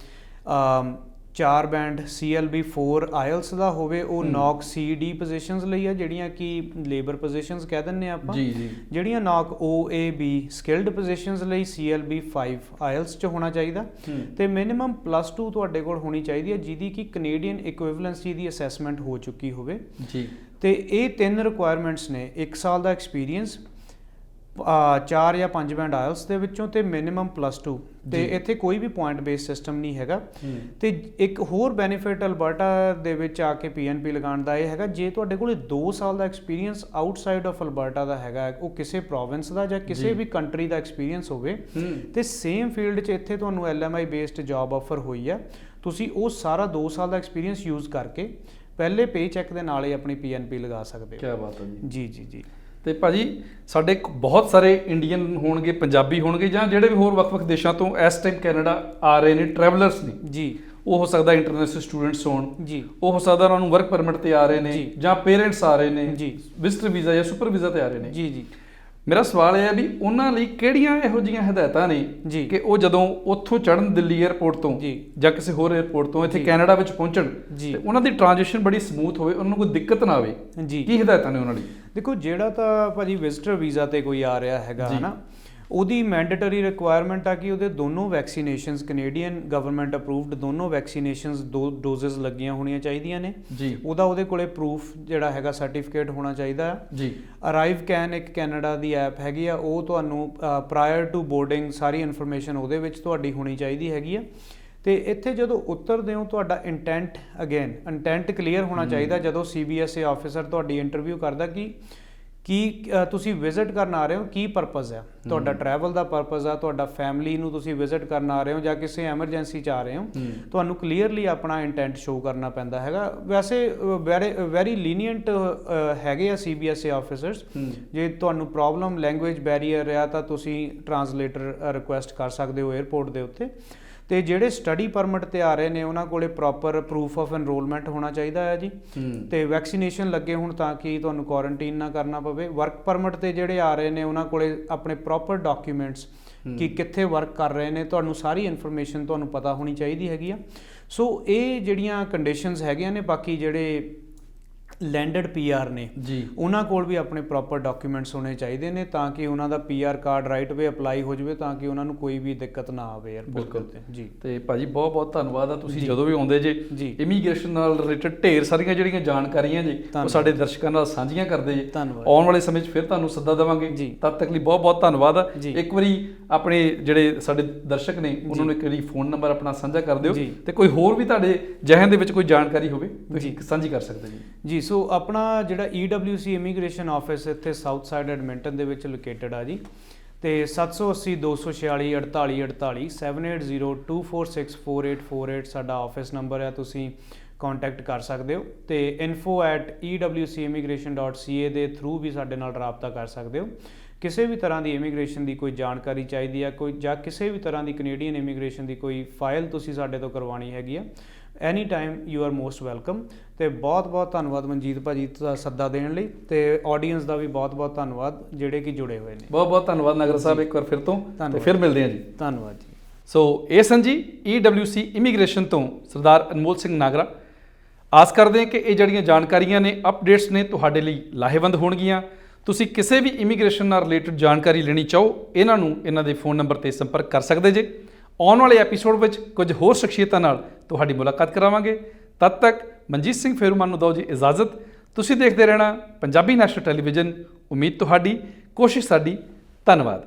4 ਬੈਂਡ CLB 4 IELTS ਦਾ ਹੋਵੇ। ਉਹ NOC CD ਪੋਜੀਸ਼ਨਸ ਲਈ ਆ ਜਿਹੜੀਆਂ ਕਿ ਲੇਬਰ ਪੋਜੀਸ਼ਨਸ ਕਹਿ ਦਿੰਦੇ ਆ ਆਪਾਂ। ਜੀ ਜੀ। ਜਿਹੜੀਆਂ NOC OAB ਸਕਿਲਡ ਪੋਜੀਸ਼ਨਸ ਲਈ CLB 5 IELTS 'ਚ ਹੋਣਾ ਚਾਹੀਦਾ ਤੇ ਮਿਨੀਮਮ +2 ਤੁਹਾਡੇ ਕੋਲ ਹੋਣੀ ਚਾਹੀਦੀ ਹੈ ਜਿਹਦੀ ਕਿ ਕੈਨੇਡੀਅਨ ਇਕੁਇਵਲੈਂਸੀ ਦੀ ਅਸੈਸਮੈਂਟ ਹੋ ਚੁੱਕੀ ਹੋਵੇ। ਜੀ। ਤੇ ਇਹ 3 ਰਿਕੁਆਇਰਮੈਂਟਸ ਨੇ 1 ਸਾਲ ਦਾ ਐਕਸਪੀਰੀਅੰਸ 4 ਜਾਂ 5 ਬੈਂਡ IELTS ਦੇ ਵਿੱਚੋਂ ਤੇ ਮਿਨੀਮਮ +2 ਤੇ ਇੱਥੇ ਕੋਈ ਵੀ ਪੁਆਇੰਟ ਬੇਸ ਸਿਸਟਮ ਨਹੀਂ ਹੈਗਾ। ਤੇ ਇੱਕ ਹੋਰ ਬੈਨੀਫਿਟ ਅਲਬਰਟਾ ਦੇ ਵਿੱਚ ਆ ਕੇ PNP ਲਗਾਉਣ ਦਾ ਇਹ ਹੈਗਾ ਜੇ ਤੁਹਾਡੇ ਕੋਲ 2 ਸਾਲ ਦਾ ਐਕਸਪੀਰੀਅੰਸ ਆਊਟਸਾਈਡ ਆਫ ਅਲਬਰਟਾ ਦਾ ਹੈਗਾ ਉਹ ਕਿਸੇ ਪ੍ਰੋਵਿੰਸ ਦਾ ਜਾਂ ਕਿਸੇ ਵੀ ਕੰਟਰੀ ਦਾ ਐਕਸਪੀਰੀਅੰਸ ਹੋਵੇ ਤੇ ਸੇਮ ਫੀਲਡ 'ਚ ਇੱਥੇ ਤੁਹਾਨੂੰ LMI ਬੇਸਡ ਜੌਬ ਆਫਰ ਹੋਈ ਆ ਤੁਸੀਂ ਉਹ ਸਾਰਾ 2 ਸਾਲ ਦਾ ਐਕਸਪੀਰੀਅੰਸ ਯੂਜ਼ ਕਰਕੇ ਪਹਿਲੇ ਪੇ ਚੈੱਕ ਦੇ ਨਾਲ ਹੀ ਆਪਣੀ PNP ਲਗਾ ਸਕਦੇ ਹੋ। ਕੀ ਬਾਤ ਹੈ ਜੀ ਜੀ ਜੀ। ਤੇ ਭਾਜੀ ਸਾਡੇ ਬਹੁਤ ਸਾਰੇ ਇੰਡੀਅਨ ਹੋਣਗੇ ਪੰਜਾਬੀ ਹੋਣਗੇ ਜਾਂ ਜਿਹੜੇ ਵੀ ਹੋਰ ਵੱਖ-ਵੱਖ ਦੇਸ਼ਾਂ ਤੋਂ ਇਸ ਟਾਈਮ ਕੈਨੇਡਾ ਆ ਰਹੇ ਨੇ ਟਰੈਵਲਰਸ ਨੇ ਜੀ। ਉਹ ਹੋ ਸਕਦਾ ਇੰਟਰਨੈਸ਼ਨਲ ਸਟੂਡੈਂਟਸ ਹੋਣ ਜੀ। ਉਹ ਹੋ ਸਕਦਾ ਉਹਨਾਂ ਨੂੰ ਵਰਕ ਪਰਮਿਟ ਤੇ ਆ ਰਹੇ ਨੇ ਜਾਂ ਪੇਰੈਂਟਸ ਆ ਰਹੇ ਨੇ ਜੀ ਵਿਜ਼ਟਰ ਵੀਜ਼ਾ ਜਾਂ ਸੁਪਰ ਵੀਜ਼ਾ ਤੇ ਆ ਰਹੇ ਨੇ ਜੀ ਜੀ। ਮੇਰਾ ਸਵਾਲ ਇਹ ਹੈ ਵੀ ਉਹਨਾਂ ਲਈ ਕਿਹੜੀਆਂ ਇਹੋ ਜਿਹੀਆਂ ਹਦਾਇਤਾਂ ਨੇ ਕਿ ਉਹ ਜਦੋਂ ਉੱਥੋਂ ਚੜ੍ਹਨ ਦਿੱਲੀ 에ਅਰਪੋਰਟ ਤੋਂ ਜਾਂ ਕਿਸੇ ਹੋਰ 에ਅਰਪੋਰਟ ਤੋਂ ਇੱਥੇ ਕੈਨੇਡਾ ਵਿੱਚ ਪਹੁੰਚਣ ਤੇ ਉਹਨਾਂ ਦੀ ਟ੍ਰਾਂਜੀਸ਼ਨ ਬੜੀ ਸਮੂਥ ਹੋਵੇ ਉਹਨਾਂ ਨੂੰ ਕੋਈ ਦਿੱਕਤ ਨਾ ਆਵੇ ਕੀ ਹਦਾਇਤਾਂ ਨੇ ਉਹਨਾਂ ਲਈ? ਦੇਖੋ ਜਿਹੜਾ ਤਾਂ ਭਾਜੀ ਵਿਜ਼ਟਰ ਵੀਜ਼ਾ ਤੇ ਕੋਈ ਆ ਰਿਹਾ ਹੈਗਾ ਹਨਾ ਉਹਦੀ ਮੈਂਡੇਟਰੀ ਰਿਕੁਆਇਰਮੈਂਟ ਆ ਕਿ ਉਹਦੇ ਦੋਨੋਂ ਵੈਕਸੀਨੇਸ਼ਨਸ ਕੈਨੇਡੀਅਨ ਗਵਰਨਮੈਂਟ ਅਪਰੂਵਡ ਦੋਨੋਂ ਵੈਕਸੀਨੇਸ਼ਨਸ 2 ਡੋਜ਼ਸ ਲੱਗੀਆਂ ਹੋਣੀਆਂ ਚਾਹੀਦੀਆਂ ਨੇ ਜੀ। ਉਹਦੇ ਕੋਲੇ ਪ੍ਰੂਫ ਜਿਹੜਾ ਹੈਗਾ ਸਰਟੀਫਿਕੇਟ ਹੋਣਾ ਚਾਹੀਦਾ ਜੀ। ਅਰਾਈਵ ਕੈਨ ਇੱਕ ਕੈਨੇਡਾ ਦੀ ਐਪ ਹੈਗੀ ਆ ਉਹ ਤੁਹਾਨੂੰ ਪ੍ਰਾਇਰ ਟੂ ਬੋਰਡਿੰਗ ਸਾਰੀ ਇਨਫੋਰਮੇਸ਼ਨ ਉਹਦੇ ਵਿੱਚ ਤੁਹਾਡੀ ਹੋਣੀ ਚਾਹੀਦੀ ਹੈਗੀ ਆ। ਤੇ ਇੱਥੇ ਜਦੋਂ ਉਤਰਦੇ ਹੋ ਤੁਹਾਡਾ ਇੰਟੈਂਟ ਕਲੀਅਰ ਹੋਣਾ ਚਾਹੀਦਾ ਜਦੋਂ CBSA ਆਫਿਸਰ ਤੁਹਾਡੀ ਇੰਟਰਵਿਊ ਕਰਦਾ ਕਿ ਤੁਸੀਂ ਵਿਜ਼ਿਟ ਕਰਨ ਆ ਰਹੇ ਹੋ ਕੀ ਪਰਪਸ ਹੈ ਤੁਹਾਡਾ ਟਰੈਵਲ ਦਾ ਪਰਪਸ ਆ ਤੁਹਾਡਾ ਫੈਮਿਲੀ ਨੂੰ ਤੁਸੀਂ ਵਿਜ਼ਿਟ ਕਰਨ ਆ ਰਹੇ ਹੋ ਜਾਂ ਕਿਸੇ ਐਮਰਜੈਂਸੀ 'ਚ ਆ ਰਹੇ ਹੋ ਤੁਹਾਨੂੰ ਕਲੀਅਰਲੀ ਆਪਣਾ ਇੰਟੈਂਟ ਸ਼ੋ ਕਰਨਾ ਪੈਂਦਾ ਹੈਗਾ। ਵੈਸੇ ਵੈਰੀ ਲੀਨੀਅੰਟ ਹੈਗੇ ਆ CBSA ਆਫਿਸਰਸ। ਜੇ ਤੁਹਾਨੂੰ ਪ੍ਰੋਬਲਮ ਲੈਂਗੁਏਜ ਬੈਰੀਅਰ ਆ ਤਾਂ ਤੁਸੀਂ ਟਰਾਂਸਲੇਟਰ ਰਿਕੁਐਸਟ ਕਰ ਸਕਦੇ ਹੋ 에ਅਰਪੋਰਟ ਦੇ ਉੱਤੇ। ਤੇ ਜਿਹੜੇ ਸਟੱਡੀ ਪਰਮਿਟ ਤੇ ਆ ਰਹੇ ਨੇ ਉਹਨਾਂ ਕੋਲੇ ਪ੍ਰੋਪਰ ਪ੍ਰੂਫ ਆਫ ਐਨਰੋਲਮੈਂਟ ਹੋਣਾ ਚਾਹੀਦਾ ਹੈ ਜੀ ਤੇ ਵੈਕਸੀਨੇਸ਼ਨ ਲੱਗੇ ਹੋਣ ਤਾਂ ਕਿ ਤੁਹਾਨੂੰ ਕੁਆਰੰਟਾਈਨ ਨਾ ਕਰਨਾ ਪਵੇ। ਵਰਕ ਪਰਮਿਟ ਤੇ ਜਿਹੜੇ ਆ ਰਹੇ ਨੇ ਉਹਨਾਂ ਕੋਲੇ ਆਪਣੇ ਪ੍ਰੋਪਰ ਡਾਕੂਮੈਂਟਸ ਕਿ ਕਿੱਥੇ ਵਰਕ ਕਰ ਰਹੇ ਨੇ ਤੁਹਾਨੂੰ ਸਾਰੀ ਇਨਫੋਰਮੇਸ਼ਨ ਤੁਹਾਨੂੰ ਪਤਾ ਹੋਣੀ ਚਾਹੀਦੀ ਹੈਗੀ ਆ। ਸੋ ਇਹ ਜਿਹੜੀਆਂ ਕੰਡੀਸ਼ਨਸ ਹੈਗੀਆਂ ਨੇ ਬਾਕੀ ਜਿਹੜੇ ਲੈਂਡਡ ਪੀਆਰ ਨੇ ਜੀ ਉਹਨਾਂ ਕੋਲ ਵੀ ਆਪਣੇ ਪ੍ਰੋਪਰ ਡਾਕੂਮੈਂਟਸ ਹੋਣੇ ਚਾਹੀਦੇ ਨੇ ਤਾਂ ਕਿ ਉਹਨਾਂ ਦਾ ਪੀਆਰ ਕਾਰਡ ਰਾਈਟ ਵੇ ਅਪਲਾਈ ਹੋ ਜਾਵੇ ਤਾਂ ਕਿ ਉਹਨਾਂ ਨੂੰ ਕੋਈ ਵੀ ਦਿੱਕਤ ਨਾ ਆਵੇ 에ਅਰਪੋਰਟ ਤੇ ਜੀ। ਤੇ ਭਾਜੀ ਬਹੁਤ ਬਹੁਤ ਧੰਨਵਾਦ ਆ, ਤੁਸੀਂ ਜਦੋਂ ਵੀ ਆਉਂਦੇ ਜੇ ਜੀ ਇਮੀਗ੍ਰੇਸ਼ਨ ਨਾਲ ਰਿਲੇਟਡ ਢੇਰ ਸਾਰੀਆਂ ਜਿਹੜੀਆਂ ਜਾਣਕਾਰੀਆਂ ਜੀ ਉਹ ਸਾਡੇ ਦਰਸ਼ਕਾਂ ਨਾਲ ਸਾਂਝੀਆਂ ਕਰਦੇ ਜੇ। ਧੰਨਵਾਦ। ਆਉਣ ਵਾਲੇ ਸਮੇਂ 'ਚ ਫਿਰ ਤੁਹਾਨੂੰ ਸੱਦਾ ਦੇਵਾਂਗੇ, ਜੀ। ਤਦ ਤੱਕ ਲਈ ਬਹੁਤ ਬਹੁਤ ਧੰਨਵਾਦ ਆ। ਜੀ। ਇੱਕ ਵਾਰੀ ਆਪਣੇ ਜਿਹੜੇ ਸਾਡੇ ਦਰਸ਼ਕ ਨੇ ਉਹਨਾਂ ਨੂੰ ਇੱਕ ਵਾਰੀ ਫੋਨ ਨੰਬਰ ਆਪਣਾ ਸਾਂਝਾ ਕਰ ਦਿਓ ਜੀ। ਤੇ ਕੋਈ ਹੋਰ ਵੀ ਤੁਹਾਡੇ ਜ਼ਿਹਨ ਦੇ ਵਿੱਚ ਕੋਈ ਜਾਣਕਾਰੀ ਹੋਵੇ ਤੁਸੀਂ ਸਾਂਝੀ ਕਰ ਸਕਦੇ ਜੀ। ਜੀ ਸੋ ਆਪਣਾ ਜਿਹੜਾ EWC ਇਮੀਗ੍ਰੇਸ਼ਨ ਆਫਿਸ ਇੱਥੇ ਸਾਊਥ ਸਾਈਡ ਐਡਮਿੰਟਨ ਦੇ ਵਿੱਚ ਲੋਕੇਟਡ ਆ ਜੀ, ਤੇ 780 246 48 48 7802464848 ਸਾਡਾ ਆਫਿਸ ਨੰਬਰ ਹੈ, ਤੁਸੀਂ ਕੰਟੈਕਟ ਕਰ ਸਕਦੇ ਹੋ। ਤੇ info@ewcimmigration.ca ਦੇ ਥਰੂ ਵੀ ਸਾਡੇ ਨਾਲ ਰਾਬਤਾ ਕਰ ਸਕਦੇ ਹੋ। ਕਿਸੇ ਵੀ ਤਰ੍ਹਾਂ ਦੀ ਇਮੀਗ੍ਰੇਸ਼ਨ ਦੀ ਕੋਈ ਜਾਣਕਾਰੀ ਚਾਹੀਦੀ ਹੈ, ਕੋਈ ਜਾਂ ਕਿਸੇ ਵੀ ਤਰ੍ਹਾਂ ਦੀ ਕੈਨੇਡੀਅਨ ਇਮੀਗ੍ਰੇਸ਼ਨ ਦੀ ਕੋਈ ਫਾਈਲ ਤੁਸੀਂ ਸਾਡੇ ਤੋਂ ਕਰਵਾਉਣੀ ਹੈਗੀ ਆ, any time you are most welcome. ਤੇ ਬਹੁਤ ਬਹੁਤ ਧੰਨਵਾਦ ਮਨਜੀਤ ਭਾਜੀ ਦਾ ਸੱਦਾ ਦੇਣ ਲਈ, ਤੇ ਆਡੀਅנס ਦਾ ਵੀ ਬਹੁਤ ਬਹੁਤ ਧੰਨਵਾਦ ਜਿਹੜੇ ਕਿ ਜੁੜੇ ਹੋਏ ਨੇ। ਬਹੁਤ ਬਹੁਤ ਧੰਨਵਾਦ ਨਗਰ ਸਾਹਿਬ ਇੱਕ ਵਾਰ ਫਿਰ ਤੋਂ, ਤੇ ਫਿਰ ਮਿਲਦੇ ਹਾਂ ਜੀ। ਧੰਨਵਾਦ ਜੀ। ਸੋ ਇਹ ਸਨ ਜੀ EWC ਇਮੀਗ੍ਰੇਸ਼ਨ ਤੋਂ ਸਰਦਾਰ ਅਨਮੋਲ ਸਿੰਘ ਨਾਗਰਾ। ਆਸ ਕਰਦੇ ਹਾਂ ਕਿ ਇਹ ਜਿਹੜੀਆਂ ਜਾਣਕਾਰੀਆਂ ਨੇ, ਅਪਡੇਟਸ ਨੇ, ਤੁਹਾਡੇ ਲਈ ਲਾਹੇਵੰਦ ਹੋਣਗੀਆਂ। ਤੁਸੀਂ ਕਿਸੇ ਵੀ ਇਮੀਗ੍ਰੇਸ਼ਨ ਨਾਲ ਰਿਲੇਟਡ ਜਾਣਕਾਰੀ ਲੈਣੀ ਚਾਹੋ, ਇਹਨਾਂ ਦੇ ਫੋਨ ਨੰਬਰ ਤੇ ਸੰਪਰਕ ਕਰ ਸਕਦੇ ਜੇ। ਆਉਣ ਵਾਲੇ ਐਪੀਸੋਡ ਵਿੱਚ ਕੁਝ ਹੋਰ ਸ਼ਖਸੀਅਤਾਂ ਨਾਲ ਤੁਹਾਡੀ ਮੁਲਾਕਾਤ ਕਰਾਵਾਂਗੇ। ਤਦ ਤੱਕ ਮਨਜੀਤ ਸਿੰਘ ਫੇਰੂਮਨ ਨੂੰ ਦਿਓ ਜੀ ਇਜਾਜ਼ਤ। ਤੁਸੀਂ ਦੇਖਦੇ ਰਹਿਣਾ ਪੰਜਾਬੀ ਨੈਸ਼ਨਲ ਟੈਲੀਵਿਜ਼ਨ। ਉਮੀਦ ਤੁਹਾਡੀ, ਕੋਸ਼ਿਸ਼ ਸਾਡੀ। ਧੰਨਵਾਦ।